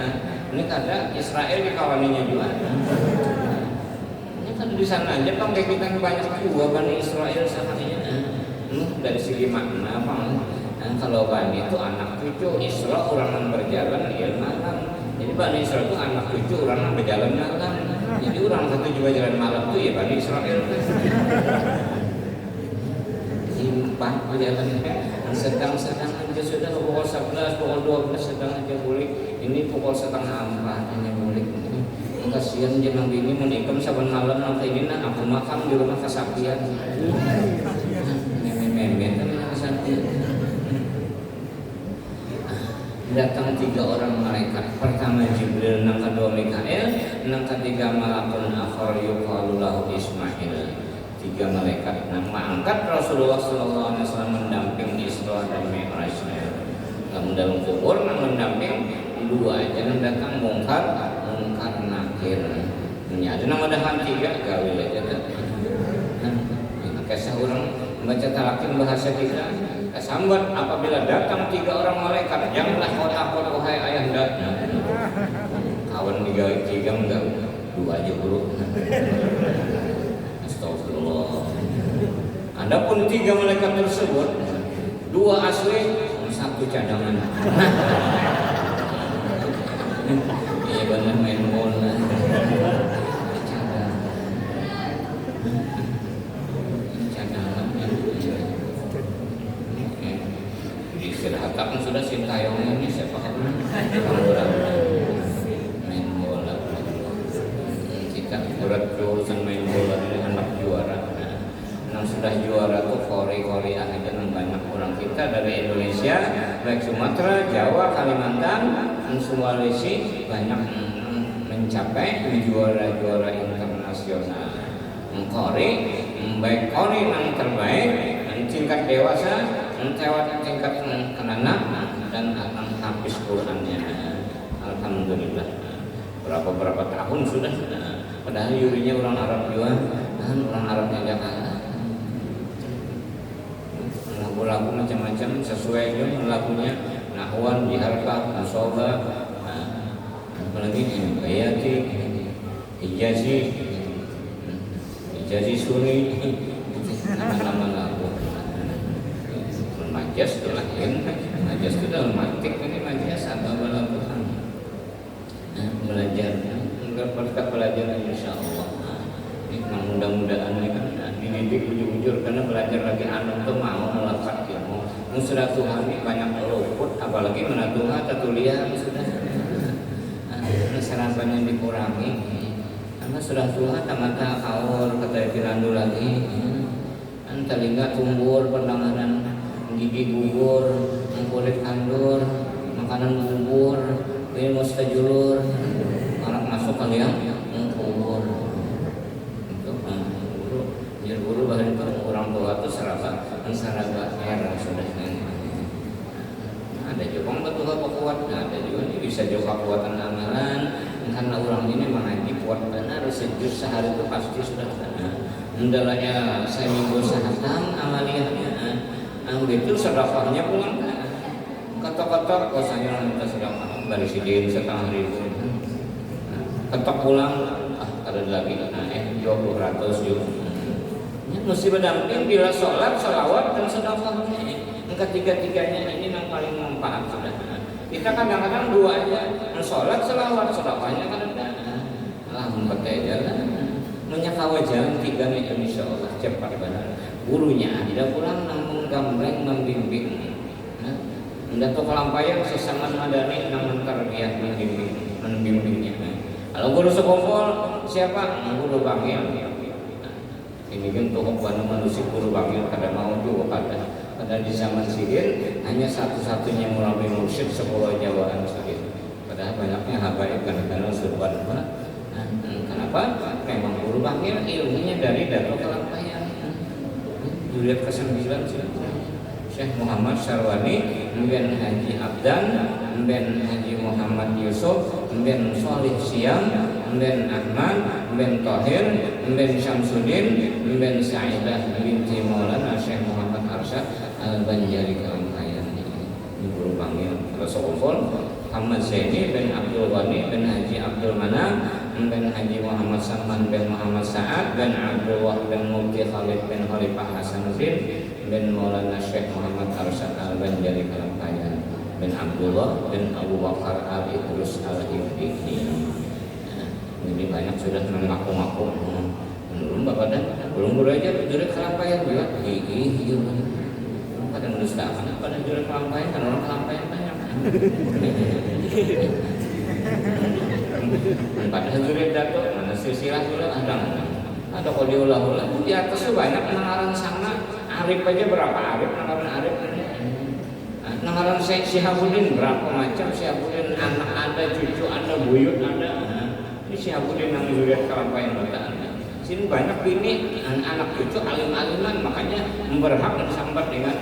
Ini kada Israel di kawaninya juga. Ini kan di sana aja kan kayak kita banyak juga Bani Israel samanya. Dari segi makna Bang. Kalau Bani itu anak cucu Isra orang yang berjalan dia malam. Jadi Bani Israel itu anak cucu orang yang berjalan malam. Jadi orang satu juga jalan malam itu ya Bani Israel. Simpan berjalannya sedang aja sudah pukul 11, pukul 12 sedang aja boleh. Ini pukul 3:30 hanya boleh. Kasihan jangan ini menikam saban malam nanti ini nak aku makan di rumah kesakian. Meme kan kesakian. Datang 3 orang malaikat. Pertama Jibril, yang kedua Mikael, yang ketiga malakun akhar yuqalu lahu Ismail. 3 malaikat yang mengangkat Rasulullah SAW mendamping Isra dan Mi'rajnya. Dalam kubur yang mendamping 2 aja yang datang mungkar nakir. Ini ada nama dahan 3 gawe aja. Kisah orang membaca talakin bahasa kita sambat apabila datang 3 orang malaikat janganlah kau takut wahai ayahanda kawan 3 enggak 2 aja guru. Astagfirullah. Adapun 3 malaikat tersebut 2 asli, 1 cadangan. Iya benar main bola. Cadangan. Istirahat kan sudah Sintayong ini siapa kan? Main bola. Kita berat urusan main bola ini anak juara. Yang sudah juara tuh Korea aja dan banyak orang kita dari Indonesia, baik Sumatera, Jawa, Kalimantan, dan Sulawesi banyak mencapai juara-juara internasional. Korea, baik Korea yang terbaik, tingkat dewasa, tingkat anak dan akan habis Qurannya. Alhamdulillah. Berapa tahun sudah. Padahal yurinya orang Arab juga, dan orang Arabnya Jakarta. Lagu-lagu macam-macam sesuai dengan lagunya, nahwan, jiharkah, nasoba, apalagi bayati, hijazi suri, nama-nama lagu. Majas itu lah, majas itu dalam mantik ini majas atau lagu. Belajar, berkat belajar insya Allah. Mudah-mudahan ini kan dididik ujur-ujur karena belajar lagi anak tuh mau melekat ilmu. Sudah Tuhan ini banyak luput, apalagi menatuha tatuliah sudah. Sarapan yang dikurangi, karena sudah Tuhan tamata kaur kata pirandu lagi. Telinga tumbur, pendengaran gigi gugur, kulit kandur, makanan gugur, ilmu stajulur, anak masuk kalian kubur. Guru bahkan itu orang tua itu seraba era sudah ada juga betul apa kuat, ada juga bisa juga kekuatan amalan karena orang ini mengaji kuat benar sejus sehari itu pasti sudah hendaknya saya minggu sehatam amaliyahnya begitu sedekahnya pulang ketok-ketok saya minta sedekah dari sidin setengah ribu ketok pulang ada lagi 20 juga mesti berdamping bila sholat, sholawat dan sedekah. Ketiga-tiganya ini yang paling manfaat sudah. Kita kadang-kadang 2 aja, sholat, sholawat, sedekahnya kadang-kadang. Memperkaya jalan, menyakawa jalan 3 nih insya Allah cepat benar. Gurunya tidak pulang namun gambreng membimbing. Datuk kelampayan sesama madani namun tarbiyah membimbingnya. Kalau guru sekompol siapa? Guru bangil. Ini kan tokoh Bandung manusia guru bangil kada mau juga kada di zaman sihir hanya satu-satunya melalui mursyid sekolah Jawaan sihir. Padahal banyaknya habaib kadang-kadang surban. Kenapa? Memang guru bangil ilmunya dari Datuk Kelampayan. Juliet ke-9 Syekh Muhammad Syarwani, kemudian Haji Abdan, kemudian Haji Muhammad Yusuf, kemudian Solih Siam, kemudian Ahmad, kemudian Tohir, kemudian Syamsuddin, kemudian Sa'idah binti Maulana Syekh Muhammad Arsyad Al-Banjari Kelampayan. Ini guru bangil Rasulullah Muhammad Zaini bin Abdul Ghani bin Haji Abdul Manam bin Haji Muhammad Salman bin Muhammad Sa'ad bin Abdullah bin Mufti Khalid bin Khalifah Hasanuddin bin Maulana Syekh Muhammad Arsyad Al-Banjari Kelampayan bin Abdullah bin Abu Bakar Al-Idrus Al-Hifdi. Ini banyak sudah mengaku-ngaku. Belum bapak dan belum guru aja jurit Kelampayan juga. Iya. Pada mendustakan pada jurit Kelampayan kan orang Kelampayan banyak. Padahal jurit Datuk mana silsilah juga ada kok diulah-ulah di atas tuh banyak penangaran sama Arif aja berapa Arif penangaran Arif penangaran Syihabuddin berapa macam Syihabuddin anak ada cucu ada buyut ada ini Syihabuddin yang jurit Kelampayan ada sini banyak bini anak cucu alim-aliman makanya berhak dan sambat dengan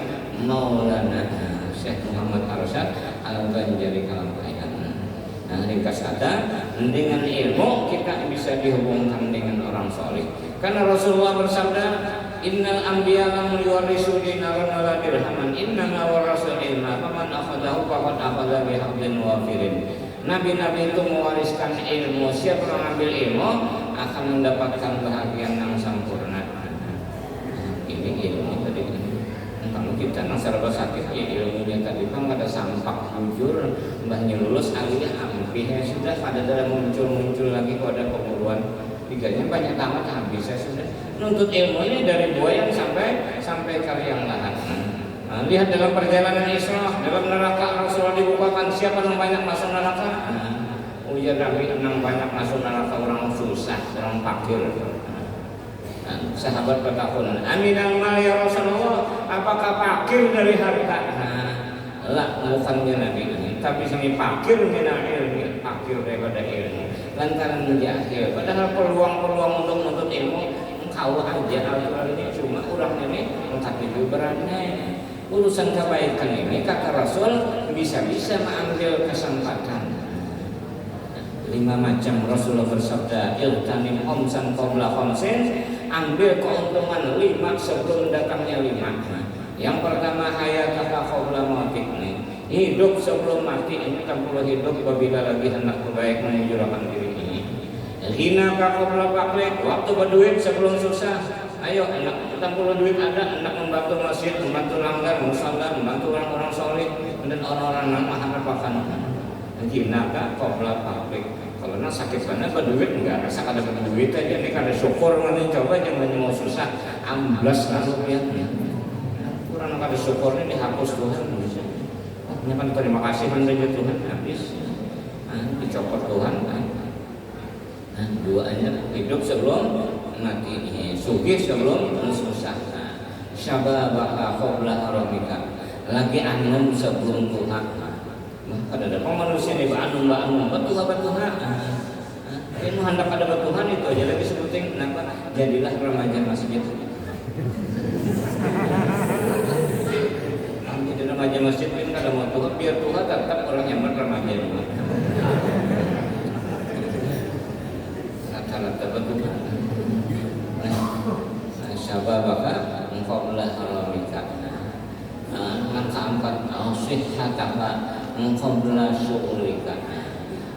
Maulana Syekh Muhammad Arsyad Al-Banjari Kelampayan. Nah, ringkas kata dengan ilmu kita bisa dihubungkan dengan orang soleh. Karena Rasulullah bersabda, Innal anbiya lam yuwarisu dinaran wala dirhaman, innama warasul ilma, faman akhadahu faqad akhadha bihablin wafirin. Nabi-nabi itu mewariskan ilmu. Siapa yang mengambil ilmu akan mendapatkan bahagian yang sempurna. Ini ilmu tadi. Kalau kita nang serba sakit ya ilmunya tadi kan ada sampak jujur mbahnya lulus alihnya hampir ya sudah ada muncul lagi kok ada penguruan tiganya banyak tamat habis saya sudah nuntut ilmu ini dari buaya sampai kalian lahat. Nah, lihat dalam perjalanan Isra dalam neraka Rasulullah dibukakan siapa yang banyak masuk neraka? Ujar Nabi yang banyak masuk neraka orang susah, orang fakir. Sahabat bertakun, aminal mal ya Rasulullah, apakah fakir dari harta? Lah, bukannya Nabi ini, tapi sini fakir minal ilmi, fakir daripada ilmu. Lantaran menjahil, padahal peluang-peluang untuk menuntut ilmu engkau aja al ini cuma orang ini tapi beratnya urusan kebaikan ini kata Rasul bisa-bisa mengambil kesempatan. 5 macam Rasulullah bersabda iltanim khamsan qabla khamsin, ambil keuntungan 5 sebelum datangnya 5. Yang pertama hayataka qabla mautik, hidup sebelum mati. Ini kan perlu hidup apabila lagi hendak baik menunjukkan diri ini. Hina qabla faqrik, waktu berduit sebelum susah. Ayo enak kita perlu duit ada, hendak membantu masjid, membantu langgar, musala, membantu orang-orang soleh dan orang-orang yang mengharapkan. Hina qabla faqrik. Kalau nak sakit sana berduit enggak rasa ada berduit aja nih kada syukur mana coba jangan mau susah amblas lalu ya kurang kada syukur ini dihapus Tuhan bisa ini kan terima kasih mandanya Tuhan habis dicopot Tuhan duanya hidup sebelum mati sugih sebelum susah syababaka qabla haramika lagi anum sebelum Tuhan. Ada manusia nih Mbak Anu batuha ini hendak ada batuhan itu aja lagi sebutin kenapa jadilah remaja masjid. Jadi remaja masjid ini kada mau Tuhan biar Tuhan tetap orang yang remaja dulu. Rata-rata batuhan. Syababaka qabla haramika. Yang keempat sihhataka qabla syughulika.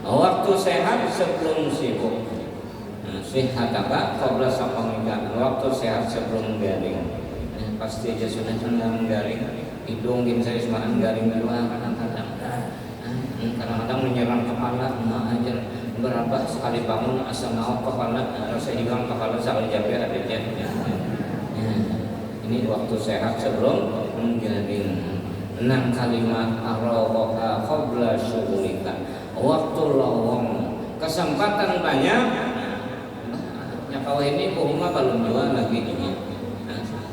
Waktu sehat sebelum sibuk. Sihhataka qabla saqamika. Waktu sehat sebelum garing. Pasti aja sudah menggaring. Hidung saya semakin garing juga kadang-kadang menyerang kepala aja berapa sekali bangun asal naik kepala rasa hilang kepala sekali jabir ada jadinya. Ini waktu sehat sebelum menggaring. 6 kalimat arroha qabla syughulika. Waktu lowong kesempatan banyak. Ya kau ini rumah belum jual lagi ini.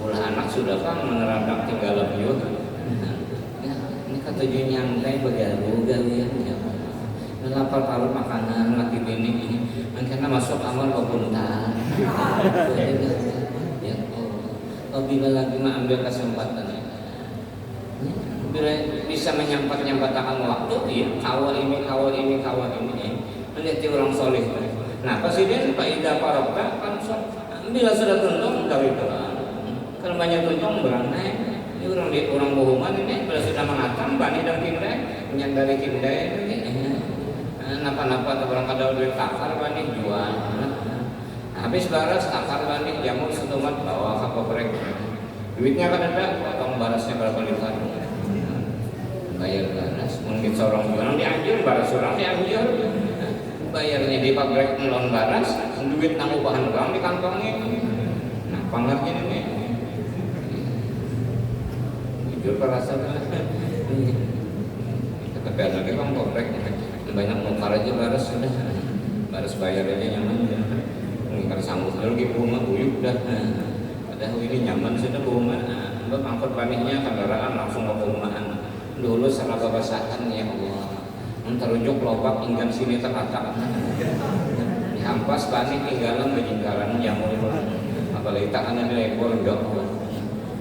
Ulah anak sudah kan menerapkan tinggal lebih. Ini kata nyantai begaru galian ya. Lapar paru makanan lagi bini ini. Makanya masuk kamar buntar. Ya bila lagi ambil kesempatan bila bisa menyampat-nyampatakan waktu dia kawal ini menjadi orang soleh. Nah presiden Pak Ida Parokta kan bila sudah tuntung dari itu kalau banyak tuntung beranai ini orang bohongan ini bila sudah mengatam bani dan kindai menyandari kindai ini napa-napa atau orang kada duit takar bani jual habis baras takar bani jamur setumat bawa ke koprek duitnya kan ada potong barasnya berapa lipat bayar baras mungkin seorang jualan dianjur baras orang dianjur bayarnya di pabrik melon baras duit nang bahan orang di kantongnya nah pangarnya ini jujur perasa tapi ada lagi bang pabrik banyak nukar aja baras sudah baras bayar aja nyaman nukar sanggup lagi rumah uyuk dah padahal ini nyaman sudah rumah angkut paniknya kendaraan langsung ke perumahan dulu salah babasakan ya Allah menterujuk lobak hingga sini terkatak dihampas panik tinggalan menjinggalan jamur apalagi tak ada ekor enggak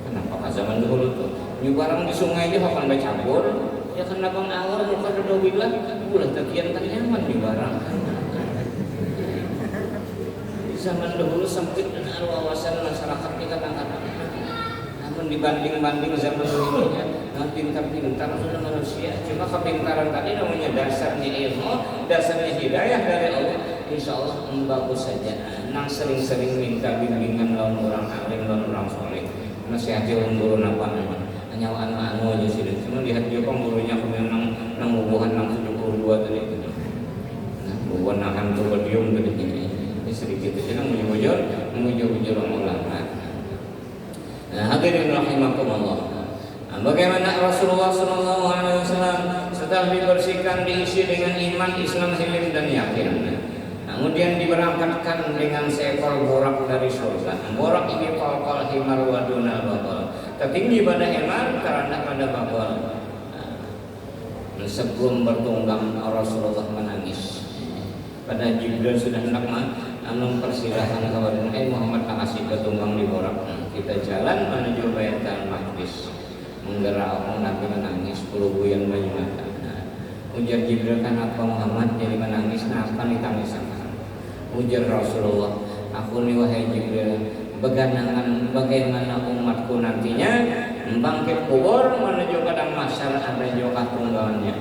kenapa zaman dulu tuh barang di sungai aja akan bercampur ya kenapa ngawur muka dodo bilang ulah tekian nyaman di barang zaman dahulu sempit dan wawasan masyarakat ini kadang-kadang namun dibanding-banding zaman dulu ini pintar-pintar sudah manusia, cuma kepintaran tadi namanya dasarnya ilmu, dasarnya hidayah dari Allah. Insya Allah bagus saja. Nang sering-sering minta bimbingan lawan orang alim, lawan orang soleh. Nasihati orang guru napa memang nyawa anu aja sih. Cuma lihat dia kan gurunya kemudian nang hubungan nang 72 tadi. Nah, hubungan nang hantu badium tadi ini sedikit aja nang mujur ulama. Nah, hadirin rahimakumullah. Bagaimana Rasulullah SAW setelah dibersihkan diisi dengan iman, Islam, hilm dan yakin. Kemudian diberangkatkan dengan seekor borak dari surga. Borak ini qalqal himar waduna bakal. Tertinggi pada himar karena pada bakal. Sebelum bertunggang Rasulullah menangis. Pada Jibril sudah hendak mempersilahkan kepada Muhammad kasih ketunggang di borak. Kita jalan menuju Baitul Maqdis. Menggerak orang Nabi menangis, puluh buyan banyu mata. Ujar Jibril, kan apa Muhammad jadi menangis? Nah, apa nih tangis sama? Ujar Rasulullah, aku nih wahai Jibril, beganangan bagaimana umatku nantinya bangkit kubur menuju padang mahsyar ada joka tunggangannya.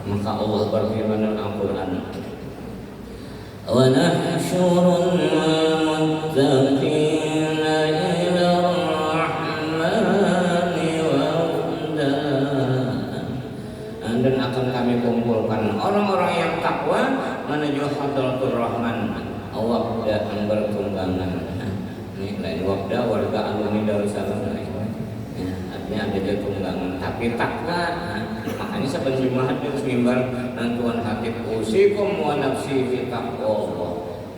Maka Allah berfirman dalam Al-Quran, wa nahsyurul muttaqina ila dan akan kami kumpulkan orang-orang yang takwa menuju hadratur rahman. Waqda yang bertunggangan. Ini lain waqda warga alumni Darussalam. Artinya ada dia tunggangan tapi takwa. Makanya saban Jumat harus mimbar Tuhan Hatib usikum wa nafsi fi taqwa.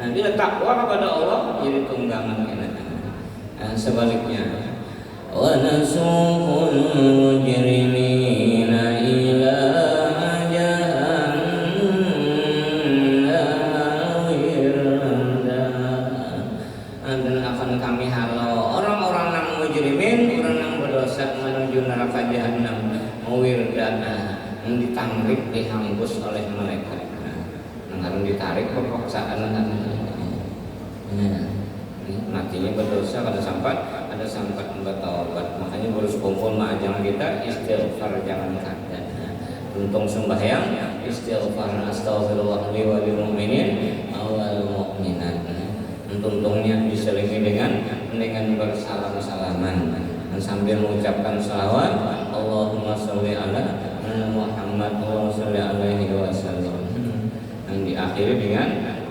Nah, dia takwa kepada Allah jadi tunggangan kita. Sebaliknya wa nasuqul mujrimina ila jahannam wirda. Dan akan kami halau orang-orang yang mujrimin, orang yang berdosa menuju neraka jahanam wirdana, yang ditangrik dihanggus oleh malaikat. Yang ditarik perpaksaan matinya berdosa kada sempat bertaubat. Makanya harus kumpul majang kita istighfar jangan kada. Untung sembahyang istighfar astagfirullah li wa lil mu'minin wal mu'minat. Untungnya diselingi dengan bersalam-salaman dan sambil mengucapkan salawat Allahumma sholli ala Muhammad wa sholli alaihi wasallam. Yang diakhiri dengan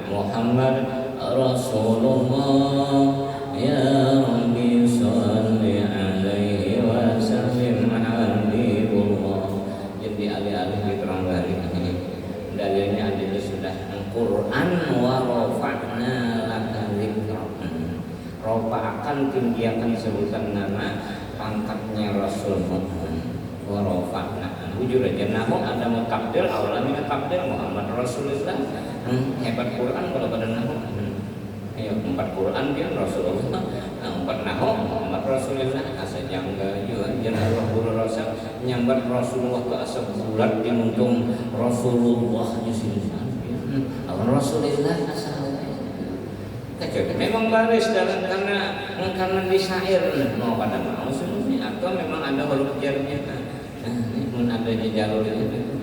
Muhammad Rasulullah ya Rabbi sholli alaihi wa sallim habibullah. Jadi alih-alih diterang dari ini dalilnya ada sudah Al-Quran wa rafa'na laka dzikrak. Rafa akan tinggiakan sebutan nama pangkatnya Rasul Muhammad wa rafa'na. Jujur aja nahu ada mutakdir awalnya takdir Muhammad Rasulullah. Hebat Quran kalau pada nahu. Ayo 4 Quran dia Rasulullah, 4 nahu Muhammad Rasulullah. Asa jangga juga jangan guru Rasul nyambat Rasulullah ke asal bulat dia untung Rasulullah di sini. Rasulullah asal. Kecil memang baris dalam karena di syair mau pada mau sebenarnya atau memang ada huruf jarnya. Ini pun ada di jalur itu.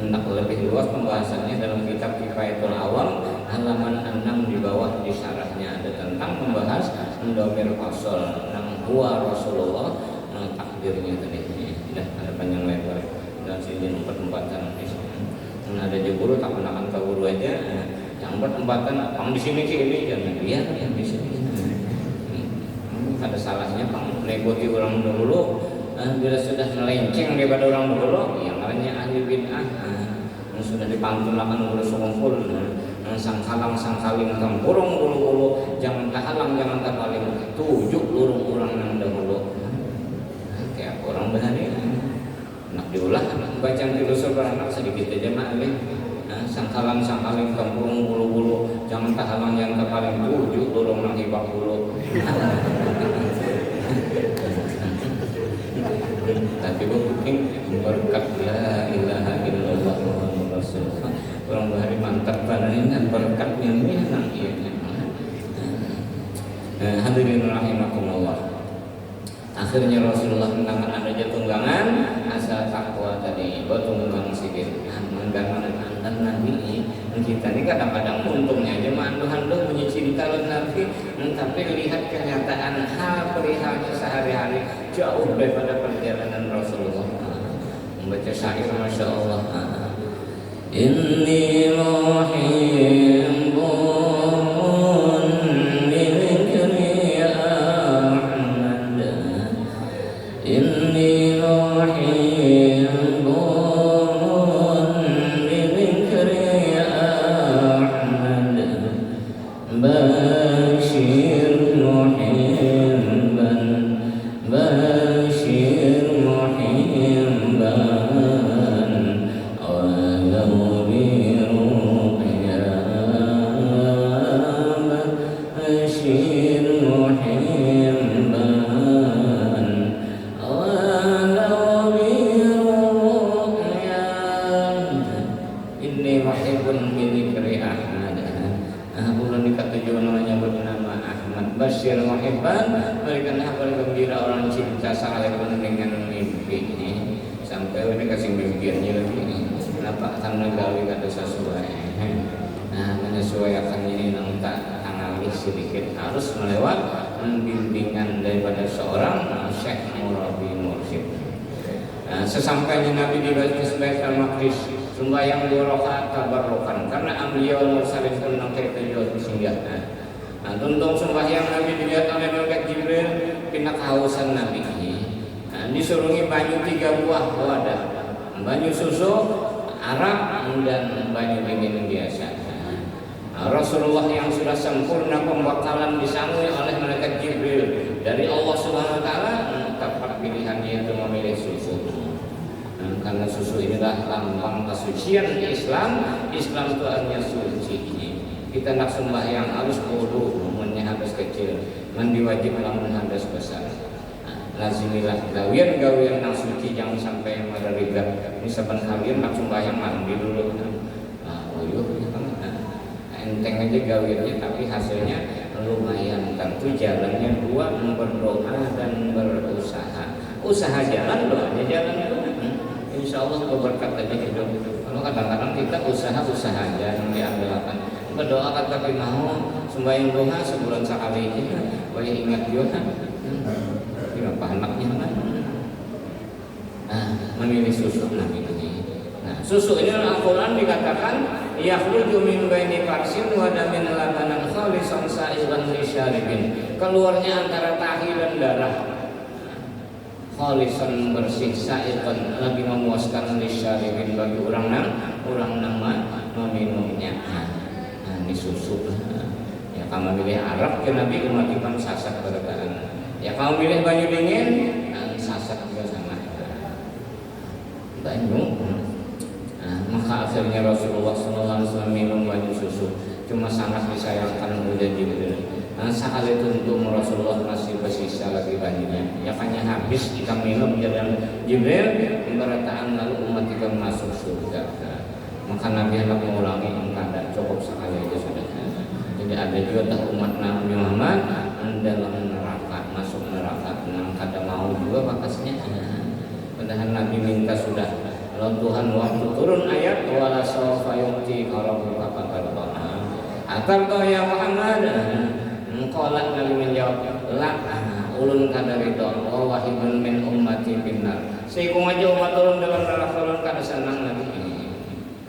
Hendak lebih luas pembahasannya dalam kitab Kifayatul Awam halaman 6 di bawah di syarahnya ada tentang membahas domir fasol nang huwa Rasulullah takdirnya tadi. Sudah ada panjang lebar dan sini empat-empatan di sini. Ada je guru tak kenakan ke guru aja. Yang empat-empatan pang di sini ini jangan lihat yang di sini. Ada salahnya pang negoti orang dulu. Bila sudah melenceng daripada orang dulu, yang lainnya ahli bid'ah, yang sudah dipantulakan oleh sungkul, sangkaling tempurung dulu, jangan kehalang, jangan kepaling, tujuh lurung orang yang dahulu. Kayak orang bahari, nak diulah, baca tilusur beranak sedikit aja makhluk. Sangkaling tempurung bulu, jangan kehalang, jangan kepaling, tujuh lurung yang hibak bulu. Tapi mungkin berkat la ilaha illallah Muhammadur Rasulullah orang bahari mantap badannya berkatnya ini nang ieu. Hadirin rahimakumullah. Akhirnya Rasulullah menangan ada tunggangan asal takwa tadi tunggang sikit menggangan dan Nabi kita ini kadang-kadang untungnya aja mandu-handu menyicil kalau Nabi tapi lihat kenyataan hal perihalnya sehari-hari jauh daripada perjalanan Rasulullah. Membaca syair Masya Allah, inni muhibbun lidhikri ya Ahmad, inni muhibbun lidhikri ya Ahmad, bashir muhibban bashir muhibban walau biruqya bashir muhibban walau biruqya inni muhibbun bidhikri Ahmad. Bulan dikatujuan namanya bernama Ahmad Bashir Muhibban, berikan kabar gembira orang cinta sekalipun dengan mimpi. Sampai ini kasih mimpiannya lagi. Kenapa karena gawe kata sesuai. Nah menyesuaikan ini tak analis sedikit harus melewat bimbingan daripada seorang Syekh Murabi Mursyid. Sesampainya Nabi di Baitul Maqdis sembahyang 2 rakaat tabarrukan karena Anbiya wal Mursalin pun nangkai tujuan singgah. Tuntung sembahyang Nabi dilihat oleh malaikat Jibril kena kehausan Nabi. Disurungi banyu 3 buah wadah, banyu susu, arak dan banyu dingin biasa. Rasulullah yang sudah sempurna pembakalan disangui oleh malaikat Jibril dari Allah Subhanahu wa taala, tepat pilihannya itu memilih susu. Karena susu inilah lambang kesucian Islam. Islam itu artinya suci. Kita nak sembahyang harus wudu, umumnya hadas kecil, mandi wajib lamun hadas besar. Lazimilah gawian-gawian yang suci, jangan sampai ada riba. Misalkan kalian nak sembahyang mandi dulu, enteng aja gawiannya, tapi hasilnya lumayan. Tentu jalannya 2, berdoa dan berusaha. Usaha jalan, doanya jalan dulu. Insya Allah berkat aja hidup. Kalau kadang-kadang kita usaha aja yang diambilkan. Berdoa kata mau sembahyang doa sebulan sekali aja. Boleh ingat juga. Kenapa anaknya kan? Memilih susu Nabi ini. Nah, susu ini Al-Quran dikatakan yakhruju min baini farsin wa damin labanan khalisan sa'iban lisyaribin. Keluarnya antara tahi dan darah. Khalisan bersih sa'iban lebih memuaskan lisyaribin bagi orang nama meminumnya. Ini susu. Ya kamu milih Arab ke Nabi umat iman sasak berkaan. Ya kamu milih banyu dingin sasak juga sama. Banyu. Maka akhirnya Rasulullah SAW minum banyu susu. Cuma sangat disayangkan oleh Jibril. Saat itu untuk Rasulullah masih bersisa lagi banyunya. Ya hanya habis kita minum jalan Jibril pemberataan lalu umat kita masuk surga. Maka Nabi hendak mengulangi kada cukup sekali aja sudah. Jadi ada juga dah umat Nabi Muhammad dalam neraka, masuk neraka. Kada mau juga bakasnya. Padahal Nabi minta sudah. Kalau Tuhan waktu turun ayat wala sawfa yu'tika rabbuka fatarda. Atarda ya Muhammad. Qala Nabi menjawab la ulun kada ridho wa wahibun min ummati binnar. Seiku aja umat turun dalam neraka ulun kada senang Nabi.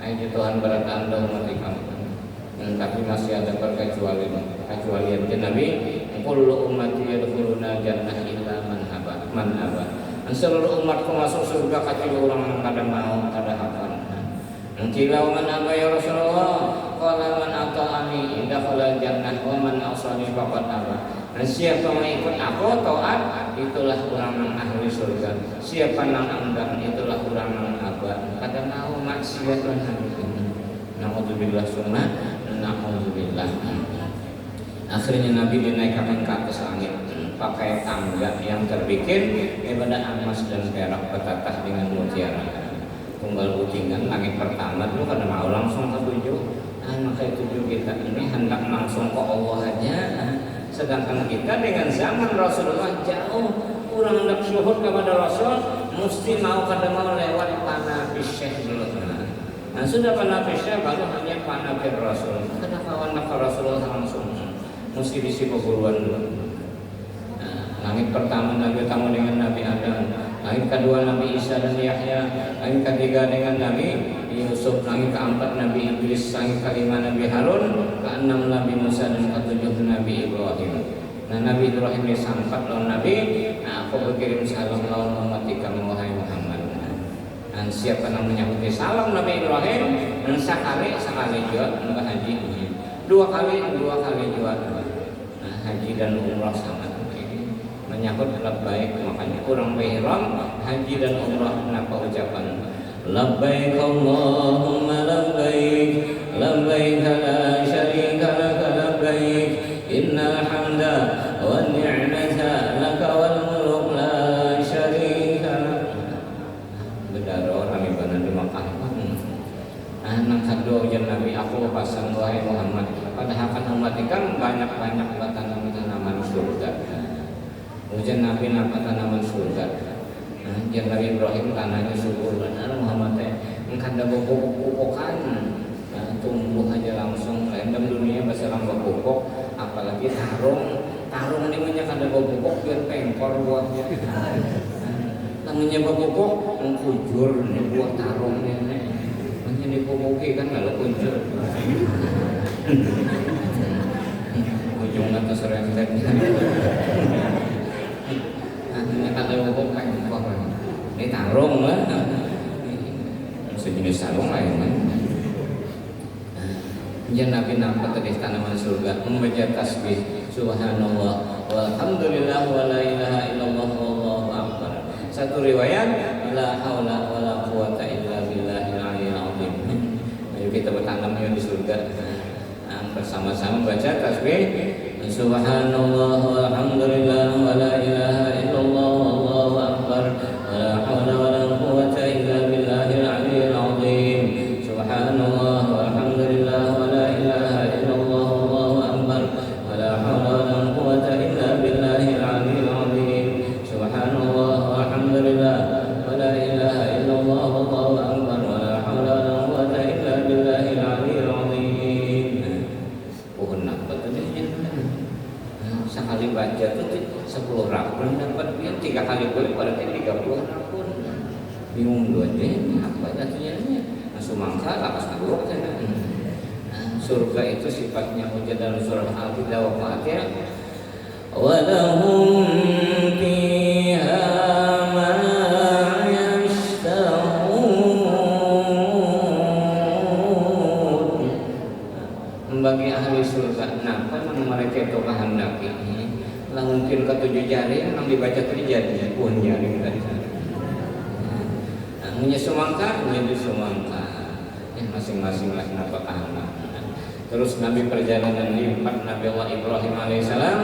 Ayo Tuhan berataan dah umat kamu. Tapi masih ada perkecualian Nabi. Kullu ummati yadkhuluna jannah illa man aba. Seluruh umatku masuk surga kecuali orang yang kada mau, kada hafal. Kilau man aba ya Rasulullah, qala man ata'ani dakhala jannah wa man asani faqad aba. Siapa yang ikut aku taat, itulah orang yang ahli surga. Siapa yang enggan, itulah orang yang aba. Kada mau maksiat lan naudzubillah summa naudzubillah. Akhirnya Nabi dinaikkan ke atas langit pakai tangga yang terbikin daripada emas dan perak bertatah dengan mutiara. Tunggal putingan langit pertama dulu karena mau langsung ke 7. Maka itu juga kita ini hendak langsung ke Allah aja. Sedangkan kita dengan zaman Rasulullah jauh kurang kepada Rasul mesti mau kadang lewat panapis syekh dulu. Nah sudah panapis syekh baru hanya panapis Rasul. Karena kawan ke Rasulullah langsung mesti diisi perguruan dulu. Langit pertama Nabi tamu dengan Nabi Adam, langit kedua Nabi Isa dan Yahya, langit ketiga dengan Nabi Yusuf, langit keempat Nabi Idris, langit kelima Nabi Harun, keenam Nabi Musa dan ketujuh Nabi Ibrahim. Nah Nabi Ibrahim disampat lawan Nabi, nah aku berkirim salam lawan umatika wahai Muhammad. Dan siapa namanya menyambut salam Nabi Ibrahim dan sekali juga enggak haji, dua kali juga. Nah haji dan umrah sama. Menyambut labbaik, makanya kurang ihram haji dan umrah kenapa ucapan labbaik Allahumma labbaik labbaik la syarika laka labbaik innal hamda wan ni'mata laka wal mulk la syarika lak. Bedaro orang ibadah di Makkah. Anak kado ujian Nabi aku pasang wahai Muhammad padahal kan umat ikan banyak-banyak tanaman surga. Ujian Nabi nampak tanaman surga. Ujian Nabi Ibrahim tanahnya subur benar Muhammad engkau ada pupuk-pupukan tumbuh aja langsung random dunia bahasa lambak pupuk apalagi tarung ini banyak ada pupuk biar pengkor buahnya namanya pupuk mengkujur buah tarungnya hanya dipupuki kan kalau kujur ujung atas rentetnya ada pupuk pengkor ini tarung lah sejenis sarung lain kan. Jadi Nabi nampak tadi tanaman surga membaca tasbih subhanallah walhamdulillah wa la ilaha illallah wallahu akbar. Satu riwayat la haula wala quwata illa billahil aliyyil azim. Ayo kita bertanam di surga bersama-sama baca tasbih subhanallah walhamdulillah wa la ilaha illallah wallahu akbar wa la haula wala quwata illa billahil aliyyil azim. Subhanallah walhamdulillah wa la ilaha illallah wallahu akbar wa la haula wala quwata illa billahil aliyyil azim. Subhanallah walhamdulillah wa la ilaha illallah wallahu akbar wa la haula wala quwata illa billahil aliyyil azim. Pohon apa tadi? Sekali baca itu 10 rakun dapat dia 3 kali boleh berarti 30 rakun. Bingung dua deh apa artinya? Sumangka lapas buruk saja. Surga itu sifatnya hujan dalam surah Al-Baqarah wa Fatihah. Wa lahum fiha ma yashtahun. Bagi ahli surga kenapa mereka itu kehendaki? Lah mungkin ketujuh jari yang dibaca tadi jadi pun jari tadi. Punya semangka, punya semangka. Masing-masing lah kenapa kahana. Terus Nabi perjalanan lipat Nabi Allah Ibrahim alaihissalam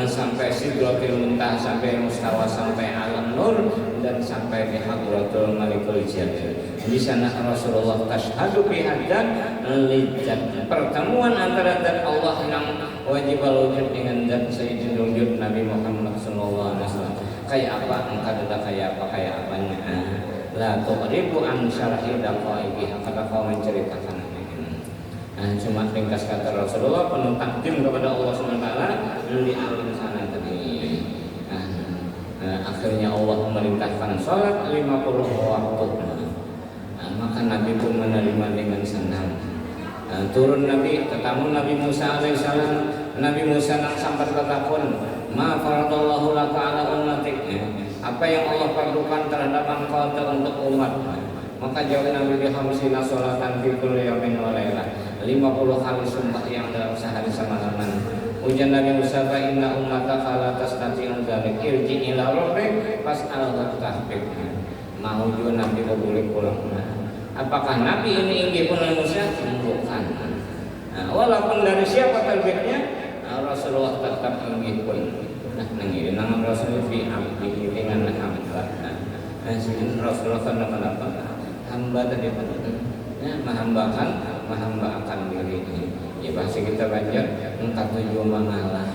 sampai Sidratul Muntaha, sampai Mustawa, sampai Alam Nur dan sampai di Hadratul Malikul Jalil. Di sana Rasulullah tasyhadu bi hadan lijat. Pertemuan antara zat Allah yang wajib wujud dengan zat Sayyidul Wujud Nabi Muhammad sallallahu alaihi wasallam. Kayak apa? Engkau ada kayak apanya? La tuqribu an syarhi daqaiqi, kata kau menceritakan ini. Cuma ringkas kata Rasulullah penuh takdim kepada Allah SWT di alam sana tadi. Akhirnya Allah memerintahkan sholat 50 waktu. Maka Nabi pun menerima dengan senang. Turun Nabi, ketemu Nabi Musa alaihissalam. Nabi Musa nak sampai ketakun, ma faradallahu laka ala ummatik. Apa yang Allah fardukan terhadap engkau untuk umat. Maka jawab Nabi bihamsina sholatan fi kulli yawmin wa lailah. 50 kali sumpah yang dalam sehari semalaman. Ujian Nabi Musa fa inna ummataka la tastati'u dzalik irji ila rabbik fas'al tahqiq. Mau juga Nabi boleh pulang. Apakah Nabi ini ingin pun Musa? Bukan. Walaupun dari siapa terbitnya Rasulullah tetap ingin pun. Nangiri nama Rasulullah fi abdi dengan hamba. Rasulullah kenapa? Hamba tadi menghambakan diri. Ya bahasa kita baca engkau tujuh mengalah.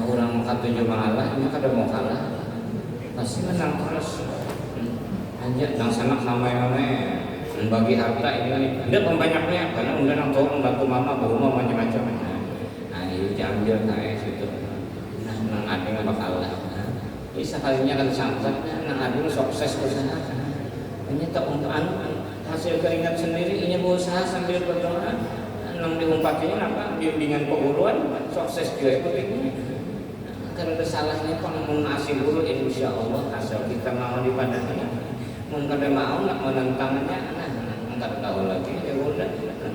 Orang engkau tujuh mengalah ini kada mau kalah. pasti menang terus. Hanya nang sanak namai-namai bagi harta ini tidak pembanyaknya karena udah nang tolong bantu mama bawa macam-macam. Nah itu diambil kayak situ. Nah nang ading bakal lah. Bisa kalinya kan sangat nang ading sukses usaha. Hanya tak untuk hasil keringat sendiri ini berusaha sambil berdoa. Nang diumpatinya apa bimbingan penguruan sukses juga ikut ini. Karena salahnya kok mengasih guru insya Allah asal kita mau dipadanya. Mungkin mau nak menentangnya, nggak tahu lagi. Ya udah,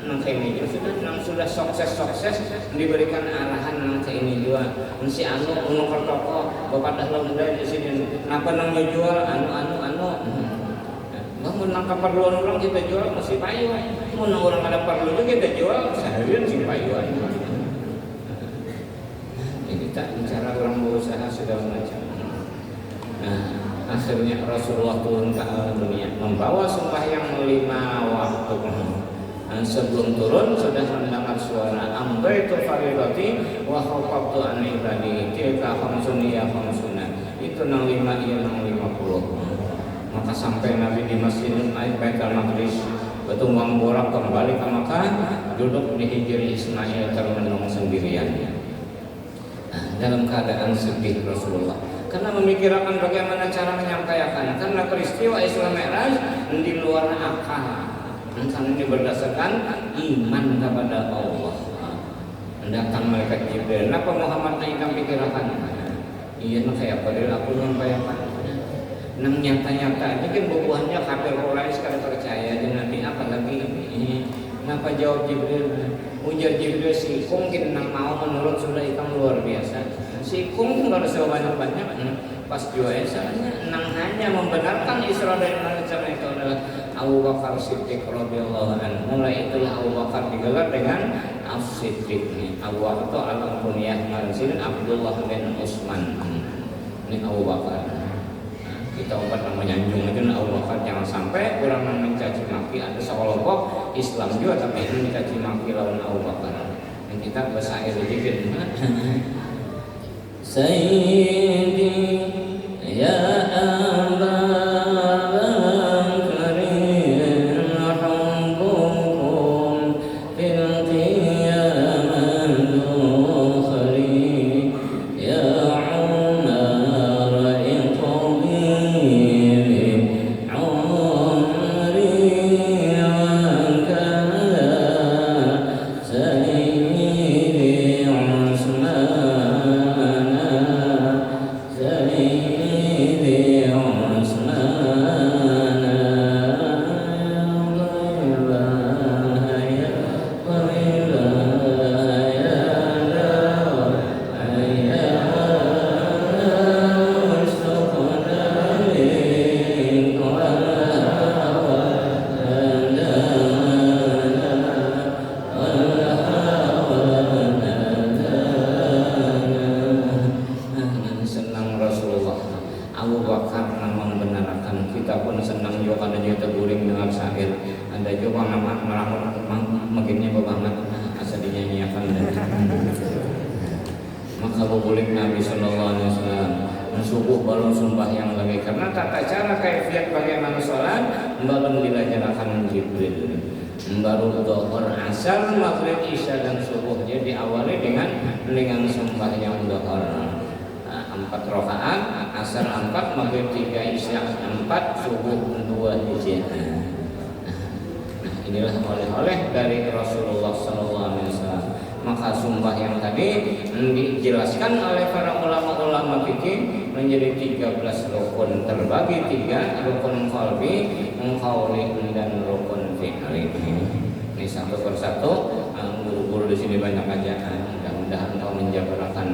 nang ini juga sudah sukses diberikan arahan nang ini juga. Si anu kertoko, bapak dah udah di sini. Napa nang jual anu. Bangun nang keperluan orang kita jual masih payu. Mau nang orang ada perlu juga kita jual seharian si payuan. Ini tak bicara orang berusaha sudah macam. Nah, akhirnya Rasulullah turun ke alam dunia membawa sembahyang 5 waktu. Dan sebelum turun sudah mendengar suara ambaitu faridati wa khafaftu an ibadi tilka khamsun ya khamsuna. Itu nang 5 iya nang 50. Maka sampai Nabi di Masjidil Baitul Maqdis bertumbang borak kembali ke Makkah, duduk di hijri Ismail termenung sendirian. Nah, dalam keadaan sedih Rasulullah karena memikirkan bagaimana cara menyampaikan karena peristiwa Isra Mi'raj di luar akal karena ini berdasarkan iman kepada Allah. Datang malaikat Jibril, kenapa Muhammad naikkan pikirkan? Iya nak kayak pada aku menyampaikan. Nang nyata-nyata aja kan bubuhannya kafir Quraisy sekali percaya dan Nabi apalagi ini. Kenapa jawab Jibril? Ujar Jibril si mungkin nang mau menurut sudah ikan luar biasa. Si kung nggak harus banyak-banyak pas jual salahnya nang hanya membenarkan Isra dan Mi'raj itu adalah Abu Bakar Siddiq radhiyallahu anhu. Mulai itulah Abu Bakar digelar dengan As-Siddiq. Abu Bakar itu alam kunyah Marzin Abdullah bin Utsman. Ini Abu Bakar. Kita umpat menyanjung itu Abu Bakar jangan sampai orang mencaci maki ada sekelompok Islam juga tapi ini mencaci maki lawan Abu Bakar. Dan kita bersair dikit. Sayyidi ya Aba Bakrin hubbukum fil qiyamah dukhari ya Umar iqbili umri wa kada Sayyidi Utsman maka boleh Nabi Sallallahu Alaihi Wasallam mensubuh balon sembahyang lagi karena tata cara kaifiat bagaimana sholat balon dilaksanakan Jibril baru dohor asar maghrib isya dan subuh jadi diawali dengan sembahyang dohor 4 rakaat asar 4 maghrib 3 isya 4 subuh 2 hijrah. Nah inilah oleh-oleh dari Rasulullah Sallallahu Alaihi Wasallam. Maka sumpah yang tadi dijelaskan oleh para ulama-ulama fikih menjadi 13 rukun terbagi 3 rukun qalbi, qauli dan rukun fi'li. Ini satu persatu guru-guru di sini banyak aja. Mudah-mudahan kau menjabarkan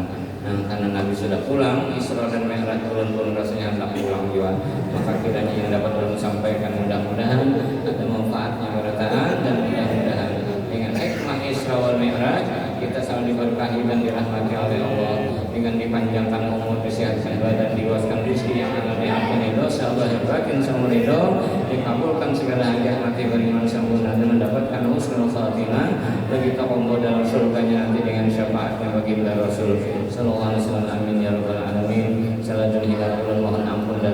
karena Nabi sudah pulang Isra dan Mi'raj turun rasanya hendak pulang juga. Maka kiranya yang dapat ulun sampaikan mudah-mudahan ada manfaatnya bertahan dan mudah-mudahan dengan hikmah Isra wal Mi'raj kita selalu diberkahi dan dirahmati oleh Allah dengan dipanjangkan umur, disehatkan badan, diwaskan rezeki yang akan diampuni dosa, bahagian seumur hidup, dikabulkan segala hajat mati beriman sempurna dan mendapatkan husnul khatimah bagi kaum dalam surganya nanti dengan syafaatnya baginda Rasul Sallallahu Alaihi Wasallam. Amin ya rabbal alamin. Salam dan hidayah mohon ampun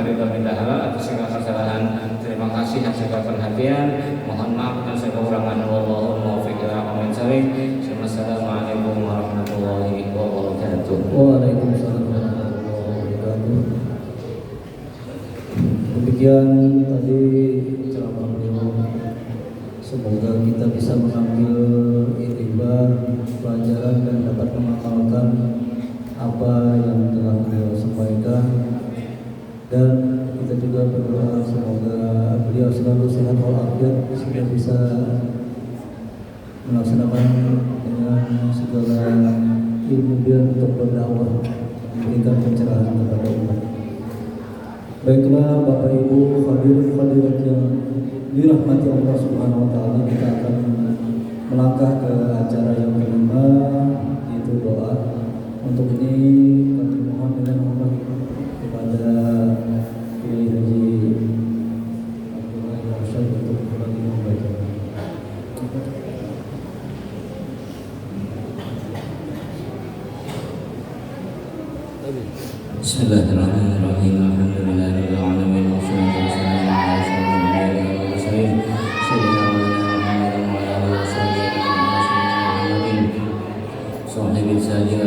dari pemerintah halal atas segala kesalahan. Terima kasih atas segala perhatian. Mohon maaf atas segala kekurangan. Wallahul muwaffiq ila aqwamit thoriq. Assalamualaikum warahmatullahi wabarakatuh. Waalaikumsalam warahmatullahi wabarakatuh. Demikian tadi ceramah beliau. Semoga kita bisa mengambil iktibar, pelajaran dan dapat mengamalkan apa yang telah beliau sampaikan. Dan kita juga berdoa semoga beliau selalu sehat walafiat sehingga bisa melaksanakan dengan segala ilmu dia untuk berdakwah, memberikan pencerahan kepada umat. Baiklah Bapak Ibu hadirat yang dirahmati Allah Subhanahu wa taala, kita akan melangkah ke acara yang kelima, yaitu doa. Untuk ini kami mohon dengan hormat kepada Kiai Haji Abdullah Al-Arsyad untuk kembali membaca. Bismillahirrahmanirrahim. Alhamdulillahirabbil alamin wassalatu wassalamu ala asyrofil anbiya'i wal mursalin sayyidina wa nabiyina Muhammadin wa ala alihi washabihi Muhammadin sahibil sajil